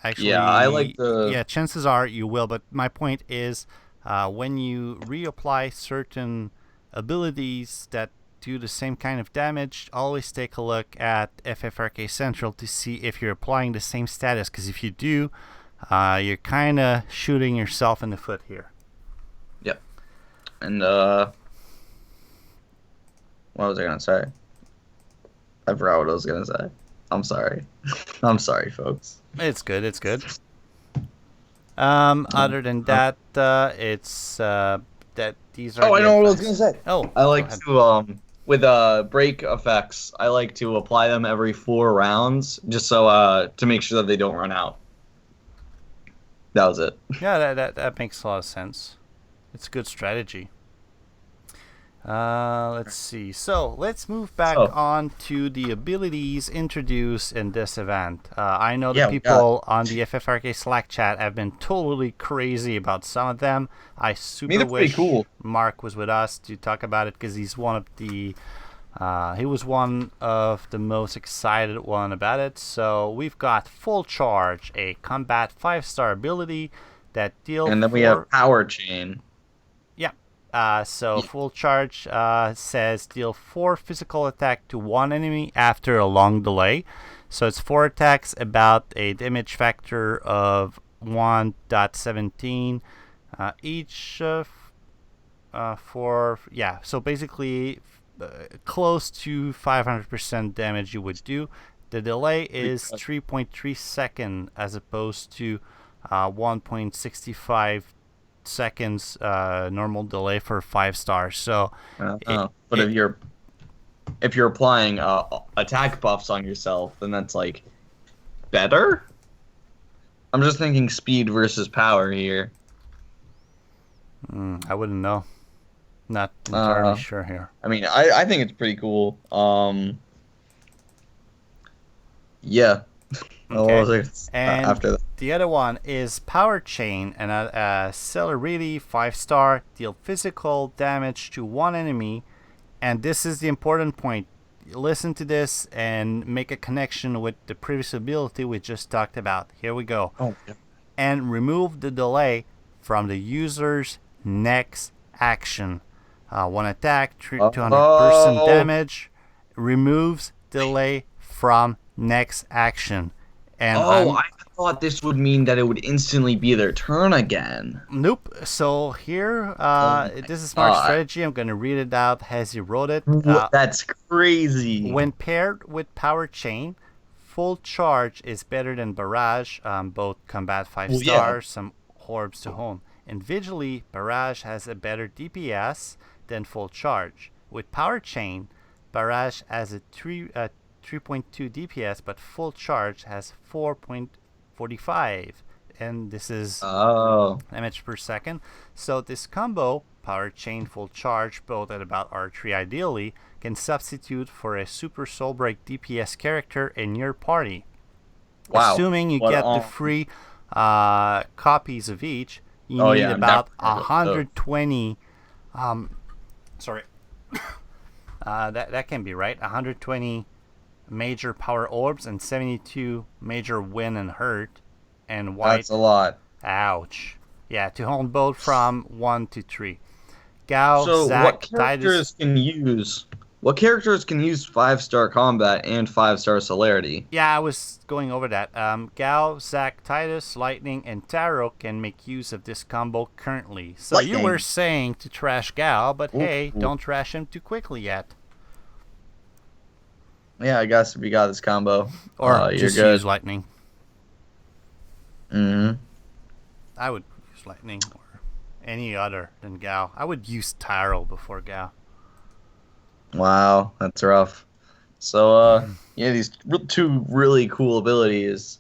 Actually, Yeah, I like the. yeah, chances are you will. But my point is, when you reapply certain abilities that do the same kind of damage, always take a look at FFRK Central to see if you're applying the same status. Because if you do, you're kind of shooting yourself in the foot here. Yep. And what was I gonna say? I forgot what I was gonna say. I'm sorry. I'm sorry, folks. It's good. It's good. Other than that, it's that these are. Oh, I the know what I was advice. gonna say. Oh, I like go ahead. to with break effects. I like to apply them every 4 rounds, just so to make sure that they don't run out. That was it. Yeah, that makes a lot of sense. It's a good strategy. Let's see. So let's move back on to the abilities introduced in this event. I know the people on the FFRK Slack chat have been totally crazy about some of them. I super wish Mark was with us to talk about it because he's one of the he was one of the most excited one about it. So we've got Full Charge, a combat 5-star ability that deals. And then we have Power Chain. Full Charge says deal 4 physical attack to one enemy after a long delay. So it's 4 attacks, about a damage factor of 1.17 each. So basically close to 500% damage you would do. The delay is 3.3 seconds as opposed to 1.65 seconds normal delay for 5 stars. So But it if you're applying attack buffs on yourself, then that's like better. I'm just thinking speed versus power here. I wouldn't know. Not entirely sure here. I mean, I think it's pretty cool. Yeah. Okay. What was it And after that? the other one is Power Chain, and Celerity 5-star, deal physical damage to one enemy. And this is the important point. Listen to this and make a connection with the previous ability we just talked about. Here we go. Oh, yeah. And remove the delay from the user's next action. One attack, 200% damage, removes delay from next action. And I thought this would mean that it would instantly be their turn again. Nope. So here, this is smart strategy. I'm going to read it out as he wrote it. That's crazy. When paired with Power Chain, full charge is better than Barrage, both combat 5 stars, some orbs to home. Individually, Barrage has a better DPS than full charge. With Power Chain, Barrage has a 3.2 DPS, but full charge has 4.45, and this is damage per second. So this combo, Power Chain, full charge, both at about R3 ideally, can substitute for a Super Soul Break DPS character in your party. Wow. Assuming you get the free copies of each, you need about 120. That can be right. 120 major power orbs and 72 major win and hurt and white. That's a lot. Ouch. Yeah, to hold both from 1 to 3. Gao, so Zac, what characters can use? What characters can use 5-star combat and 5-star celerity? Yeah, I was going over that. Gao, Zac, Titus, Lightning, and Taro can make use of this combo currently. So Lightning. You were saying to trash Gao, but hey, don't trash him too quickly yet. Yeah, I guess if you got this combo, or you're just good. Use Lightning. I would use Lightning or any other than Gao. I would use Taro before Gao. Wow, that's rough. So, these two really cool abilities.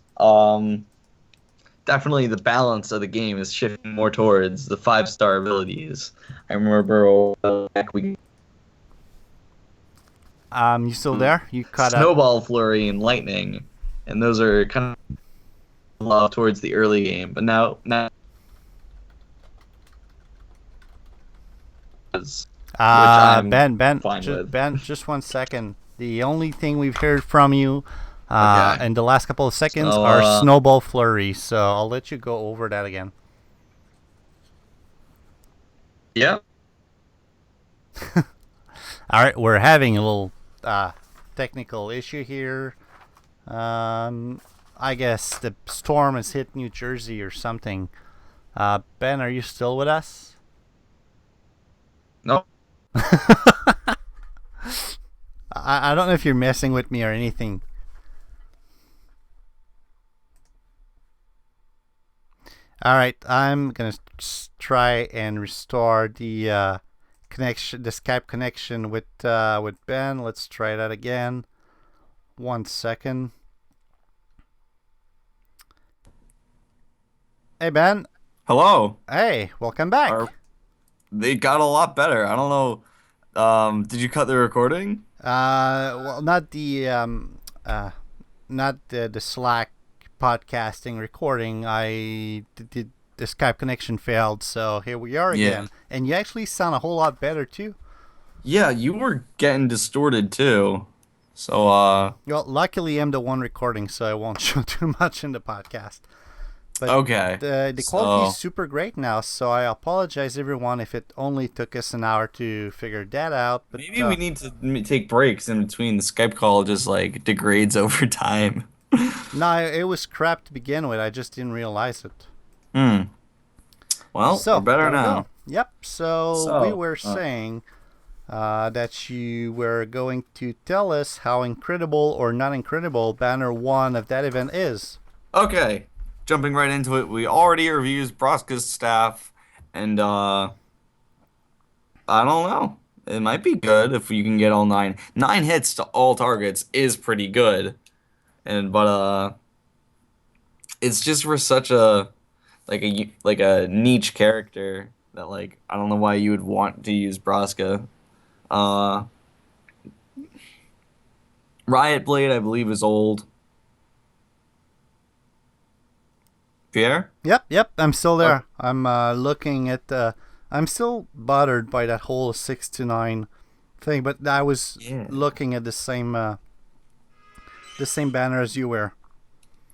Definitely the balance of the game is shifting more towards the 5-star abilities. I remember back we. You still there? You caught Snowball Flurry and Lightning, and those are kind of love towards the early game. But now. Ben, just 1 second. The only thing we've heard from you in the last couple of seconds are Snowball Flurry, so I'll let you go over that again. Yep. All right, we're having a little technical issue here. I guess the storm has hit New Jersey or something. Ben, are you still with us? No. I don't know if you're messing with me or anything. All right, I'm gonna try and restore the connection, the Skype connection with Ben. Let's try that again. 1 second. Hey Ben. Hello. Hey, welcome back. They got a lot better. I don't know. Did you cut the recording? Well, not the Slack podcasting recording. I did the Skype connection failed, so here we are again. And you actually sound a whole lot better too. Yeah, you were getting distorted too. So well, luckily I'm the one recording, so I won't show too much in the podcast. But okay. The quality is super great now, so I apologize everyone if it only took us an hour to figure that out. But maybe we need to take breaks in between. The Skype call just like degrades over time. No, it was crap to begin with. I just didn't realize it. Well, we're better now. Yep. So we were saying that you were going to tell us how incredible or not incredible Banner 1 of that event is. Okay. jumping right into it, we already reviewed Broska's staff, and I don't know. It might be good if you can get all nine. 9 hits to all targets is pretty good, and but it's just for such a like a niche character that like I don't know why you would want to use Broska. Uh, Riot Blade, I believe, is old. Pierre? Yep. I'm still Okay. there. I'm looking at the. I'm still bothered by that whole 6 to 9 thing, but I was Yeah. looking at the same banner as you were.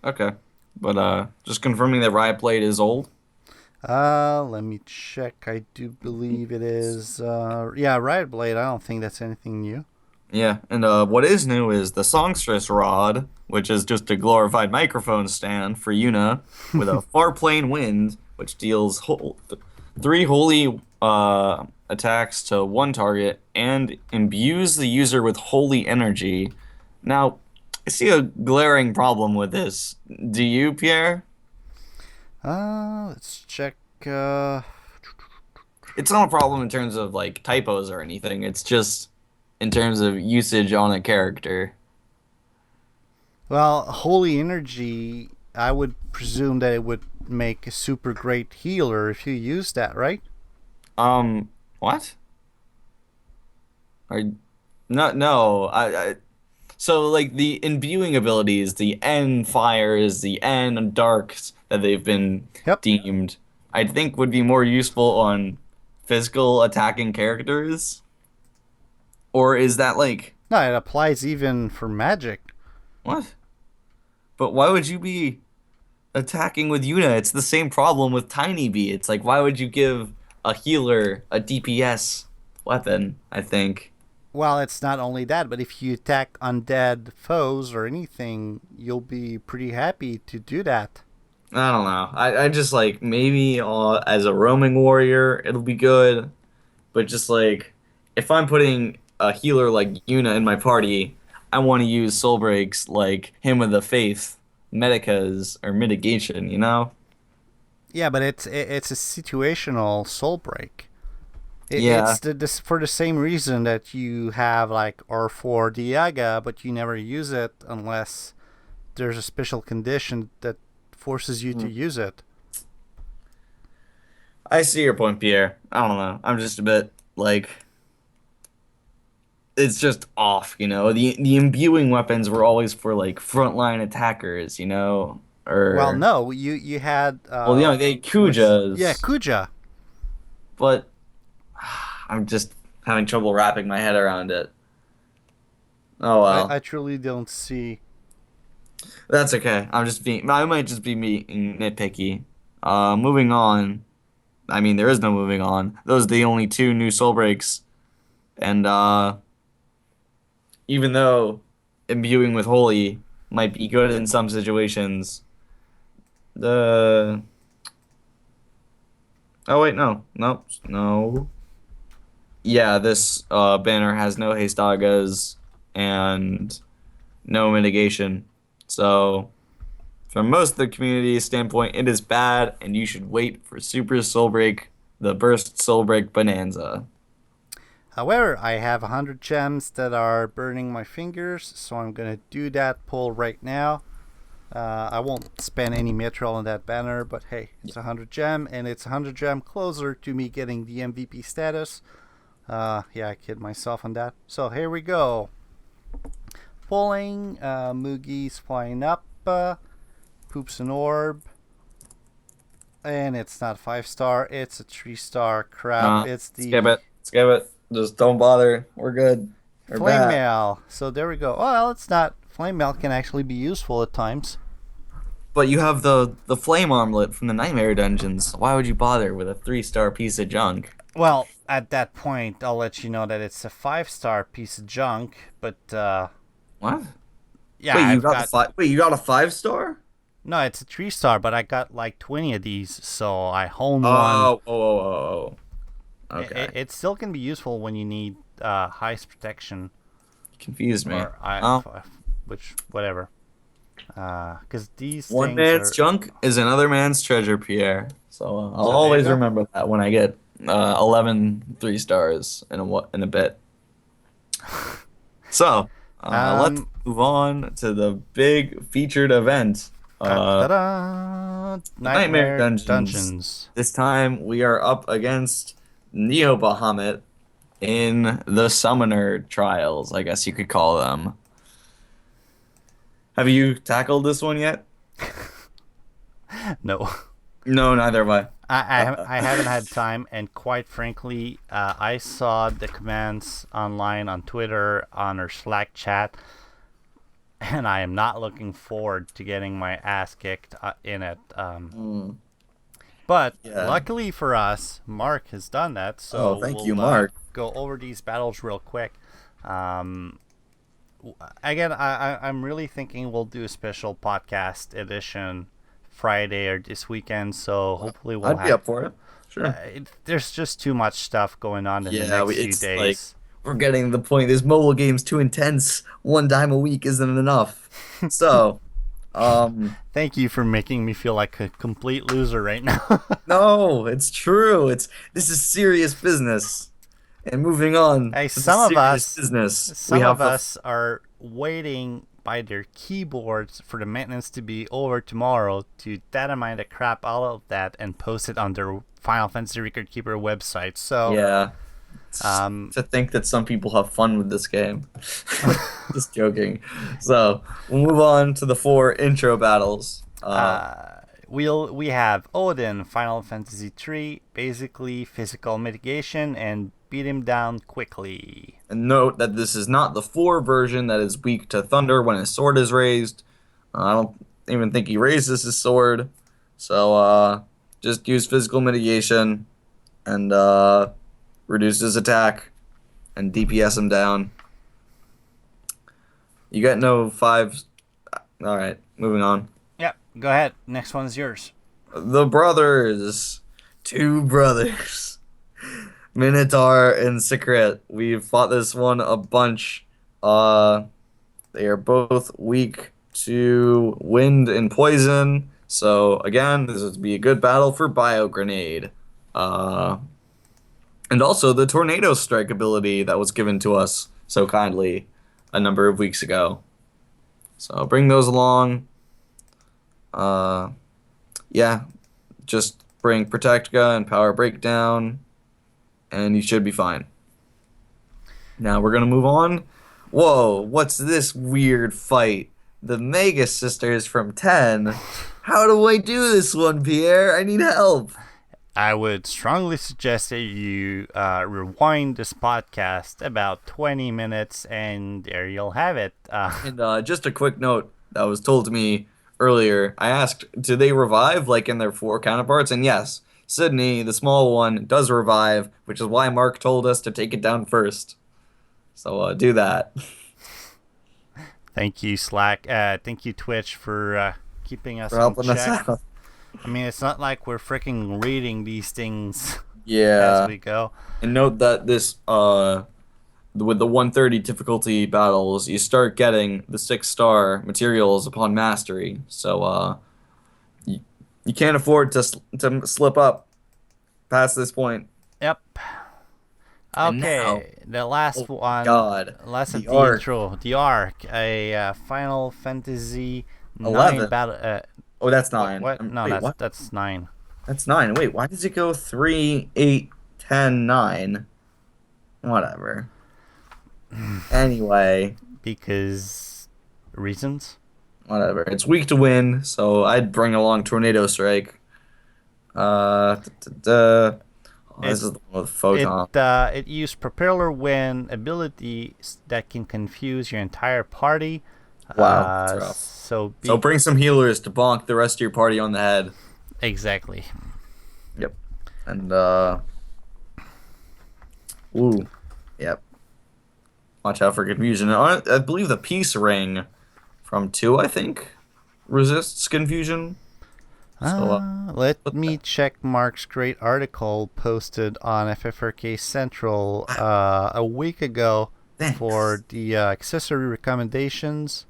Okay. But just confirming that Riot Blade is old. Let me check. I do believe it is. Yeah, Riot Blade. I don't think that's anything new. Yeah, and what is new is the Songstress Rod, which is just a glorified microphone stand for Yuna with a far plane wind, which deals 3 holy attacks to one target and imbues the user with holy energy. Now, I see a glaring problem with this. Do you, Pierre? Let's check. Uh, It's not a problem in terms of like typos or anything. It's just in terms of usage on a character. well, Holy Energy. I would presume that it would make a super great healer if you use that, right? What? Are no. So like the imbuing abilities, the N fires, the N darks that they've been Yep. deemed, I think would be more useful on physical attacking characters. Or is that like No, it applies even for magic. what? But why would you be attacking with Yuna? It's the same problem with Tiny B. It's like why would you give a healer a DPS weapon, I think. Well, it's not only that, but if you attack undead foes or anything, you'll be pretty happy to do that. I don't know. I just like maybe as a roaming warrior it'll be good, but just like if I'm putting a healer like Yuna in my party, I want to use soul breaks like Hymn of the Faith, medicas or mitigation, you know? Yeah, but it's a situational soul break. Yeah. It's this for the same reason that you have like R4 Diaga, but you never use it unless there's a special condition that forces you to Mm. use it. I see your point, Pierre. I don't know. I'm just a bit like it's just off, you know. The imbuing weapons were always for like frontline attackers, you know, Well, or no, you had well, you know, they yeah, Kujas, Kuja. but I'm just having trouble wrapping my head around it. Oh well, I truly don't see. that's okay. I might just be being nitpicky. Moving on. I mean, there is no moving on. Those are the only 2 new soul breaks, and even though imbuing with holy might be good in some situations, the oh wait, no. Yeah, this banner has no Hastagas and no mitigation. So, from most of the community standpoint, it is bad, and you should wait for Super Soul Break, the Burst Soul Break Bonanza. However, I have 100 gems that are burning my fingers, so I'm gonna do that pull right now. I won't spend any mithril on that banner, but hey, it's 100 gem, and it's 100 gem closer to me getting the MVP status. Yeah, I kid myself on that. So here we go. Pulling, Moogie's flying up, poops an orb, and it's not 5-star, it's a 3-star. Crap, Nah, it's the skip it. Skip it. Just don't bother. We're good. We're flame back. mail. So there we go. Well, it's not. Flame mail can actually be useful at times. But you have the flame armlet from the Nightmare Dungeons. Why would you bother with a 3-star piece of junk? Well, at that point, I'll let you know that it's a 5-star piece of junk. But What? yeah, Wait, you I've got the got five? Wait, you got a 5-star? no. It's a 3-star, but I got like 20 of these, so I honed one. Okay. It still can be useful when you need highest protection Confused me. or I, Oh, which whatever. Because these One things man's are. junk is another man's treasure, Pierre. So I'll So there you always go. remember that when I get 11 3 stars in a bit. So let's Um, move on to the big featured event, Ta-da! the Nightmare Nightmare Dungeons. Dungeons. This time we are up against Neo Bahamut in the Summoner Trials, I guess you could call them. Have you tackled this one yet? No. No, neither have I. I haven't had time, and quite frankly, I saw the commands online on Twitter, on our Slack chat, and I am not looking forward to getting my ass kicked in it. Mm, But yeah. luckily for us, Mark has done that, Oh, so thank you, we'll Mark. go over these battles real quick. Um, Again, I'm really thinking we'll do a special podcast edition Friday or this weekend, so hopefully we'll I'd be have. up for it. Sure. There's just too much stuff going on in the Yeah, next few it's like days. we're getting to the point. This mobile game's too intense. One time a week isn't enough. So, Thank you for making me feel like a complete loser right now. no, it's true. This is serious business. And moving on Hey, to the serious business, we some of have the us are waiting by their keyboards for the maintenance to be over tomorrow to data mine the crap out of that and post it on their Final Fantasy Record Keeper website. So, yeah. um, To think that some people have fun with this game. Just joking. So we'll move on to the 4 intro battles. we have Odin, Final Fantasy 3, basically physical mitigation and beat him down quickly. And note that this is not the 4 version that is weak to thunder when his sword is raised. I don't even think he raises his sword. So just use physical mitigation and reduce his attack and DPS him down. You got no 5s. All right, moving on. Yep, go ahead. Next one's yours. The brothers. 2 brothers. Minotaur and Secret. We've fought this one a bunch. They are both weak to wind and poison. So again, this would be a good battle for Bio Grenade. And also the Tornado Strike ability that was given to us so kindly a number of weeks ago. So bring those along. Yeah, just bring Protectica and Power Breakdown, and you should be fine. Now we're gonna move on. Whoa, what's this weird fight? The Mega Sisters from 10. How do I do this one, Pierre? I need help. I would strongly suggest that you rewind this podcast about 20 minutes, and there you'll have it. And just a quick note that was told to me earlier. I asked, do they revive like in their 4 counterparts? And yes, Sydney, the small one, does revive, which is why Mark told us to take it down first. So do that. Thank you, Slack. Thank you, Twitch, for keeping us For in helping us check. out. I mean, it's not like we're freaking reading these things as Yeah. we go. And note that this with the 130 difficulty battles, you start getting the 6-star materials upon mastery. So you can't afford to slip up past this point. Yep. And now, Okay, the last one. God, Last of the the Ark. intro. The Ark, a Final Fantasy 9 11. battle. Oh, that's 9. What? No, Wait, what? that's 9. That's 9. Wait, why does it go 3, 8, 10, 9? Whatever. Anyway, Because reasons. whatever. It's weak to wind, so I'd bring along Tornado Strike. This is the one with Photon. It used propeller wind ability that can confuse your entire party. Wow, that's rough. So bring some healers to bonk the rest of your party on the head. exactly. Yep. And ooh, yep. Watch out for confusion. I believe the peace ring from 2, I think, resists confusion. So, Let me check Mark's great article posted on FFRK Central a week ago Thanks. for the accessory recommendations.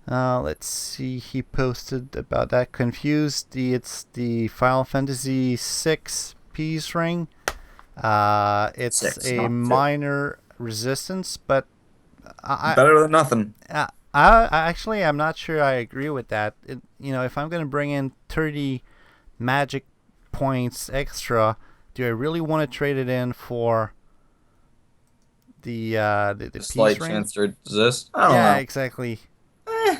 Let's see. He posted about that. Confused. It's the Final Fantasy VI peace ring. It's Six, a not two. minor resistance, but I, Better than nothing. I actually I'm not sure I agree with that. If I'm gonna bring in 30 magic points extra, do I really want to trade it in for the A peace slight ring? chance to resist. I don't Yeah, know. exactly. Eh,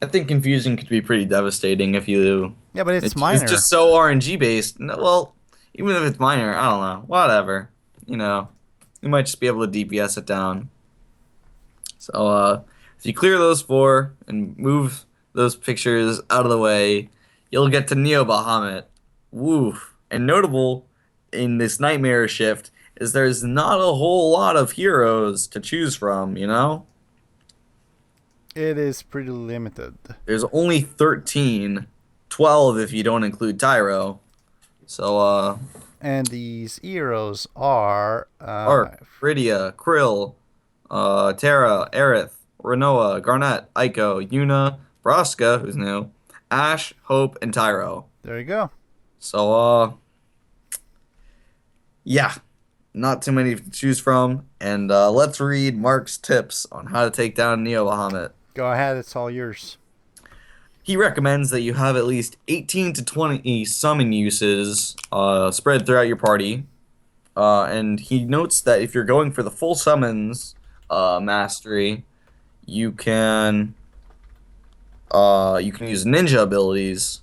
I think confusion could be pretty devastating if you. Yeah, but it's It's minor. just so RNG based. No, well, even if it's minor, I don't know. Whatever. You know, you might just be able to DPS it down. So, if you clear those four and move those pictures out of the way, you'll get to Neo Bahamut. Woo. And notable in this Nightmare shift is there's not a whole lot of heroes to choose from, you know? It is pretty limited. There's only 13, 12 if you don't include Tyro. So, And these heroes are Ark, Rydia, Krill, Terra, Aerith, Renoa, Garnet, Aiko, Yuna, Braska, who's new, Ash, Hope, and Tyro. there you go. So, yeah, not too many to choose from. And let's read Mark's tips on how to take down Neo Bahamut. Go ahead, it's all yours. He recommends that you have at least 18 to 20 summon uses spread throughout your party. And he notes that if you're going for the full summons mastery, you can use ninja abilities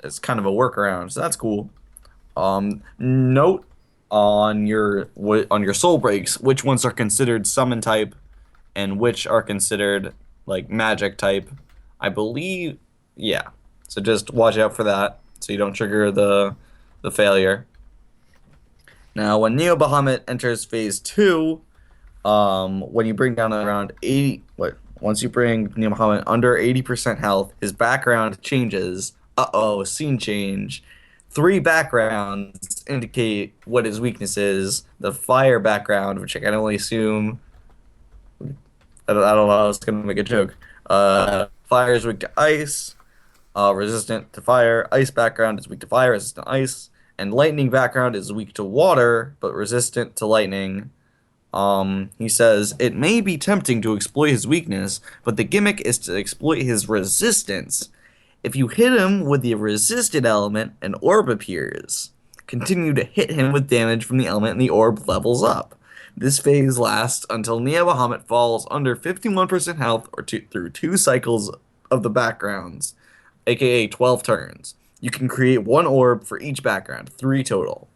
as kind of a workaround. So that's cool. Note on your soul breaks which ones are considered summon type and which are considered like magic type. I believe, yeah. So just watch out for that so you don't trigger the failure. Now, when Neo Bahamut enters phase two, when you bring down around 80, once you bring Neo Bahamut under 80% health, his background changes. Uh-oh, scene change. Three backgrounds indicate what his weakness is. The fire background, which I can only assume, I don't know, I was gonna make a joke. Fire is weak to ice, resistant to fire. Ice background is weak to fire, resistant to ice. And lightning background is weak to water, but resistant to lightning. He says, it may be tempting to exploit his weakness, but the gimmick is to exploit his resistance. If you hit him with the resisted element, an orb appears. Continue to hit him with damage from the element and the orb levels up. This phase lasts until Neo Bahamut falls under 51% health or through 2 cycles of the backgrounds, aka 12 turns. You can create 1 orb for each background, 3 total.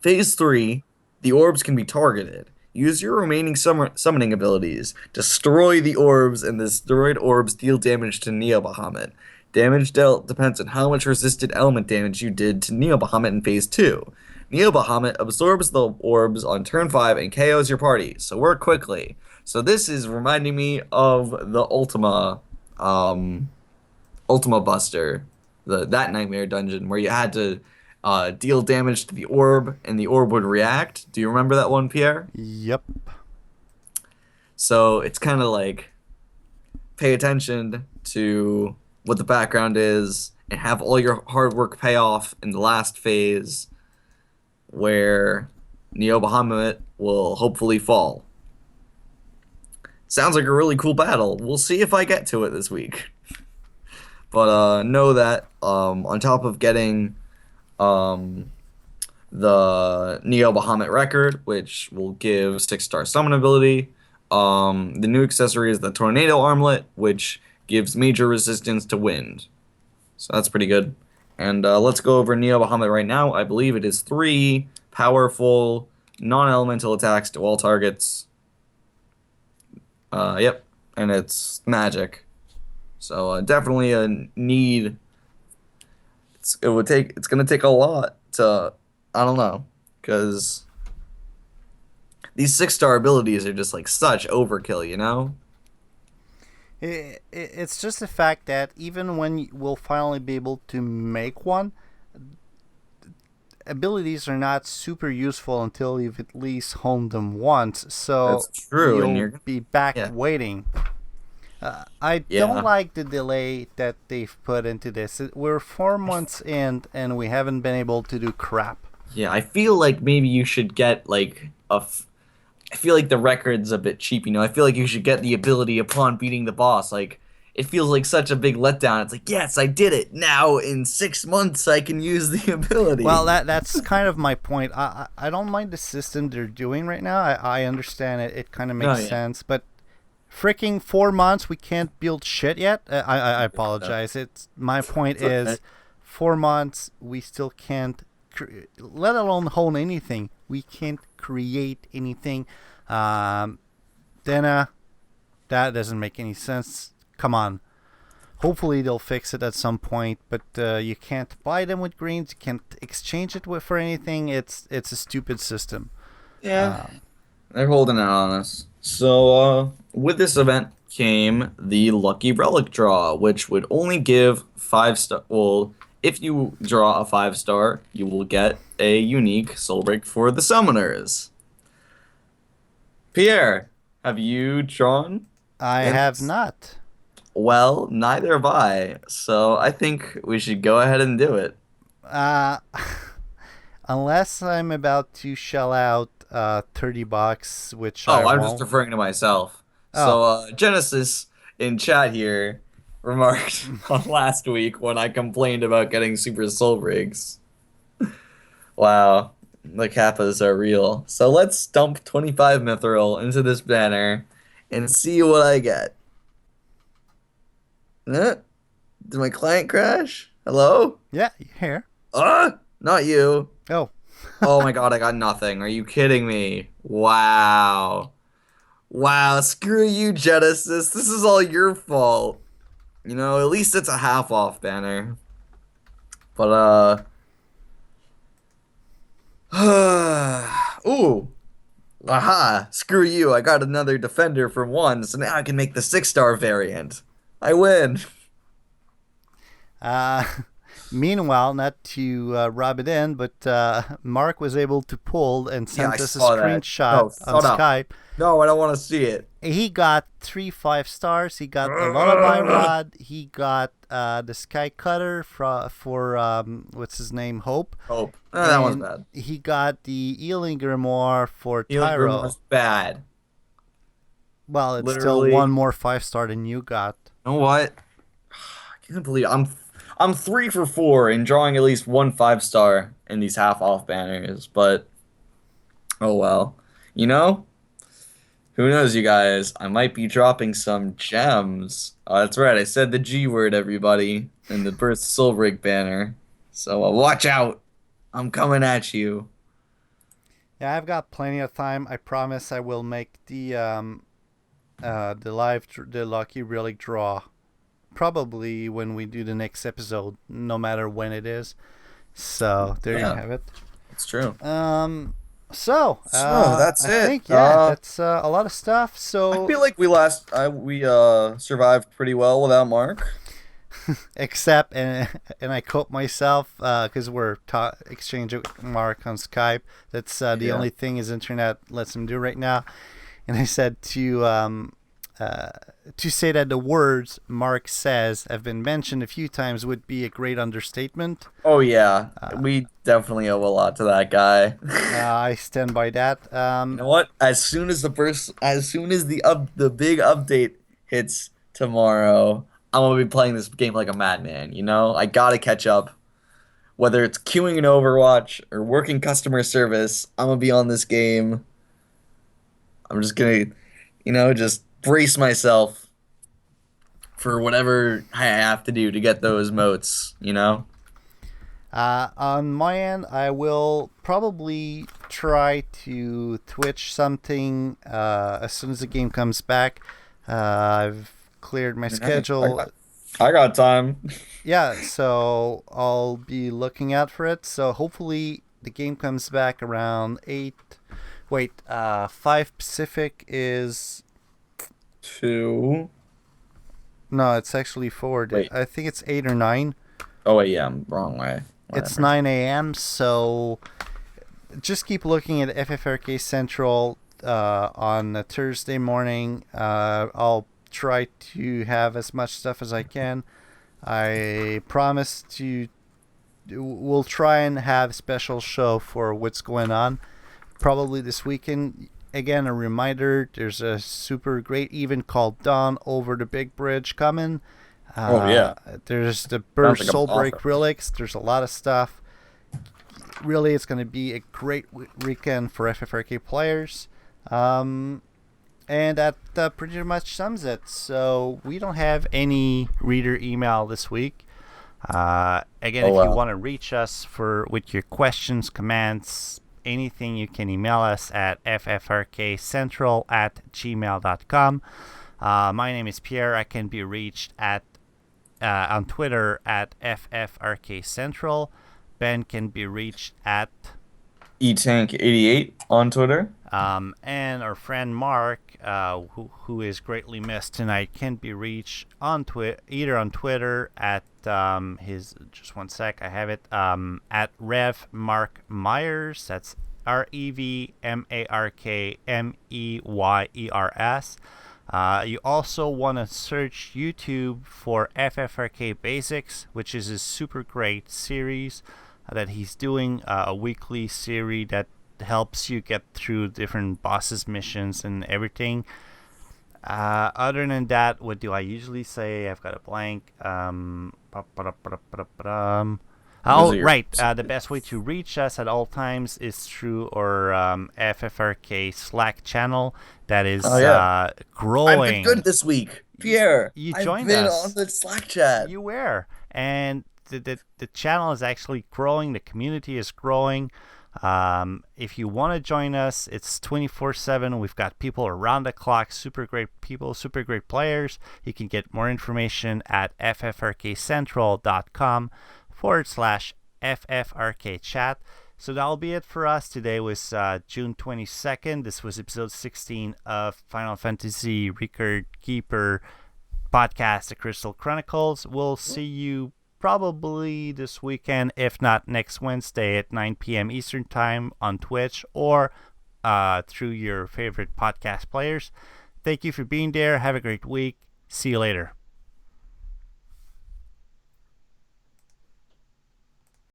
Phase 3, the orbs can be targeted. Use your remaining summoning abilities. Destroy the orbs, and the destroyed orbs deal damage to Neo Bahamut. Damage dealt depends on how much resisted element damage you did to Neo Bahamut in Phase 2. Neo Bahamut absorbs the orbs on turn 5 and KOs your party, so work quickly. So this is reminding me of the Ultima Buster, that Nightmare dungeon where you had to deal damage to the orb and the orb would react. Do you remember that one, Pierre? Yep. So it's kind of like pay attention to what the background is and have all your hard work pay off in the last phase where Neo Bahamut will hopefully fall. Sounds like a really cool battle. We'll see if I get to it this week. But know that on top of getting the Neo Bahamut record, which will give 6-star summon ability, the new accessory is the Tornado Armlet, which gives major resistance to wind. So that's pretty good. And let's go over Neo Bahamut right now. I believe it is 3 powerful non-elemental attacks to all targets. Yep, and it's magic. So definitely a need. It's gonna take a lot to, I don't know, because these 6-star abilities are just like such overkill, you know? It's just the fact that even when we'll finally be able to make one, abilities are not super useful until you've at least honed them once. So That's true, and you'll you're be back yeah. waiting. I don't Yeah. like the delay that they've put into this. We're 4 months in, and we haven't been able to do crap. Yeah, I feel like maybe you should get I feel like the record's a bit cheap, you know. I feel like you should get the ability upon beating the boss. Like it feels like such a big letdown. It's like, yes, I did it. Now in 6 months I can use the Well, ability. that's kind of my point. I don't mind the system they're doing right now. I understand it. It kind of Oh makes yeah. sense. But freaking 4 months, we can't build shit yet. I Yeah. apologize. It's my point It's okay. is, 4 months we still can't, let alone hone anything. We can't create anything. Um, then that doesn't make any sense. Come on. Hopefully they'll fix it at some point, but you can't buy them with greens. You can't exchange it for anything. It's a stupid system. Yeah. Um, They're holding out on us. So, with this event came the Lucky Relic draw, which would only give 5 star. Well, if you draw a 5 star, you will get a unique soul break for the summoners. Pierre, have you drawn I in have this? not. Well, neither have I. So I think we should go ahead and do it. Uh, unless I'm about to shell out $30, which I Oh, I'm just won't. referring to myself. Oh, So, Genesis in chat here remarked on last week when I complained about getting Super Soul Rigs. Wow, the kappas are real. So let's dump 25 mithril into this banner and see what I get. Did my client crash? Hello? yeah, here. Not you. Oh, Oh my god, I got nothing. Are you kidding me? Wow. Wow, screw you, Genesis. This is all your fault. You know, at least it's a half off banner. But ooh. Aha, screw you. I got another defender for one, so now I can make the 6 star variant. I win. Uh, meanwhile, not to rub it in, but Mark was able to pull and Yeah, I sent us a saw that. screenshot No, on shut up. Skype. No, I don't want to see it. He got 3 5 stars. He got a lullaby rod. He got the sky cutter for what's his name, Hope, Hope. That one's and bad. he got the Ealing Grimoire for Healing Tyro. Grimoire's bad. Well, it's still Literally. one more 5 star than you got. You know what? I can't believe I'm 3 for 4 in drawing at least one 5 star in these half off banners, but oh well. You know, who knows, you guys? I might be dropping some gems. Oh, that's right. I said the G word, everybody, in the Burst Soul Rig banner. So watch out. I'm coming at you. Yeah, I've got plenty of time. I promise I will make the lucky relic draw probably when we do the next episode, no matter when it is. So there you Yeah, have it. it's true. So that's I it. think yeah, that's a lot of stuff. I So feel like we survived pretty well without Mark. except and I quote myself because we're exchanging Mark on Skype. That's the Yeah. only thing his internet lets him do right now. And I said uh, to say that the words Mark says have been mentioned a few times would be a great understatement. Oh yeah, Uh, we definitely owe a lot to that guy. I stand by that. You know what? As soon as the big update hits tomorrow, I'm gonna be playing this game like a madman. You know, I gotta catch up. Whether it's queuing in Overwatch or working customer service, I'm gonna be on this game. I'm just gonna, just brace myself for whatever I have to do to get those motes. You know? On my end, I will probably try to Twitch something as soon as the game comes back. I've cleared my Hey, schedule. I got time. Yeah, so I'll be looking out for it. So hopefully the game comes back around 8. Wait, 5 Pacific is. Two. No, it's actually 4. Wait. I think it's 8 or 9. Oh wait, yeah, I'm wrong way. It's Whatever. 9 a.m., so just keep looking at FFRK Central on a Thursday morning. I'll try to have as much stuff as I can. I promise to. We'll try and have a special show for what's going on. Probably this weekend. Again, a reminder: there's a super great event called Dawn over the Big Bridge coming. Oh yeah, There's the sounds Burst like a Soulbreak bother. Relics. There's a lot of stuff. Really, it's going to be a great weekend for FFRK players. And that pretty much sums it. So we don't have any reader email this week. Again, Oh if you well. want to reach us with your questions, comments, anything, you can email us at ffrkcentral@gmail.com. My name is Pierre. I can be reached on Twitter at ffrkcentral. Ben can be reached at eTank88 on Twitter. and our friend Mark, who is greatly missed tonight, can be reached on either on Twitter at his, just one sec, I have it, at Rev Mark Myers. That's REVMARKMEYERS. You also want to search YouTube for FFRK Basics, which is a super great series that he's doing, a weekly series that helps you get through different bosses missions and everything. Other than that, what do I usually say? I've got a blank. Those Oh, are your right. The best way to reach us at all times is through our FFRK Slack channel that is Oh yeah. I've been growing. good this week, Pierre. You I've joined been on us. the Slack chat. You were. And the channel is actually growing. The community is growing. If you want to join us, it's 24/7. We've got people around the clock, super great people, super great players. You can get more information at ffrkcentral.com/FFRK chat. So that'll be it for us. Today was June 22nd. This was episode 16 of Final Fantasy Record Keeper podcast, The Crystal Chronicles. We'll see you probably this weekend, if not next Wednesday at 9 p.m. Eastern Time on Twitch or through your favorite podcast players. Thank you for being there. Have a great week. See you later.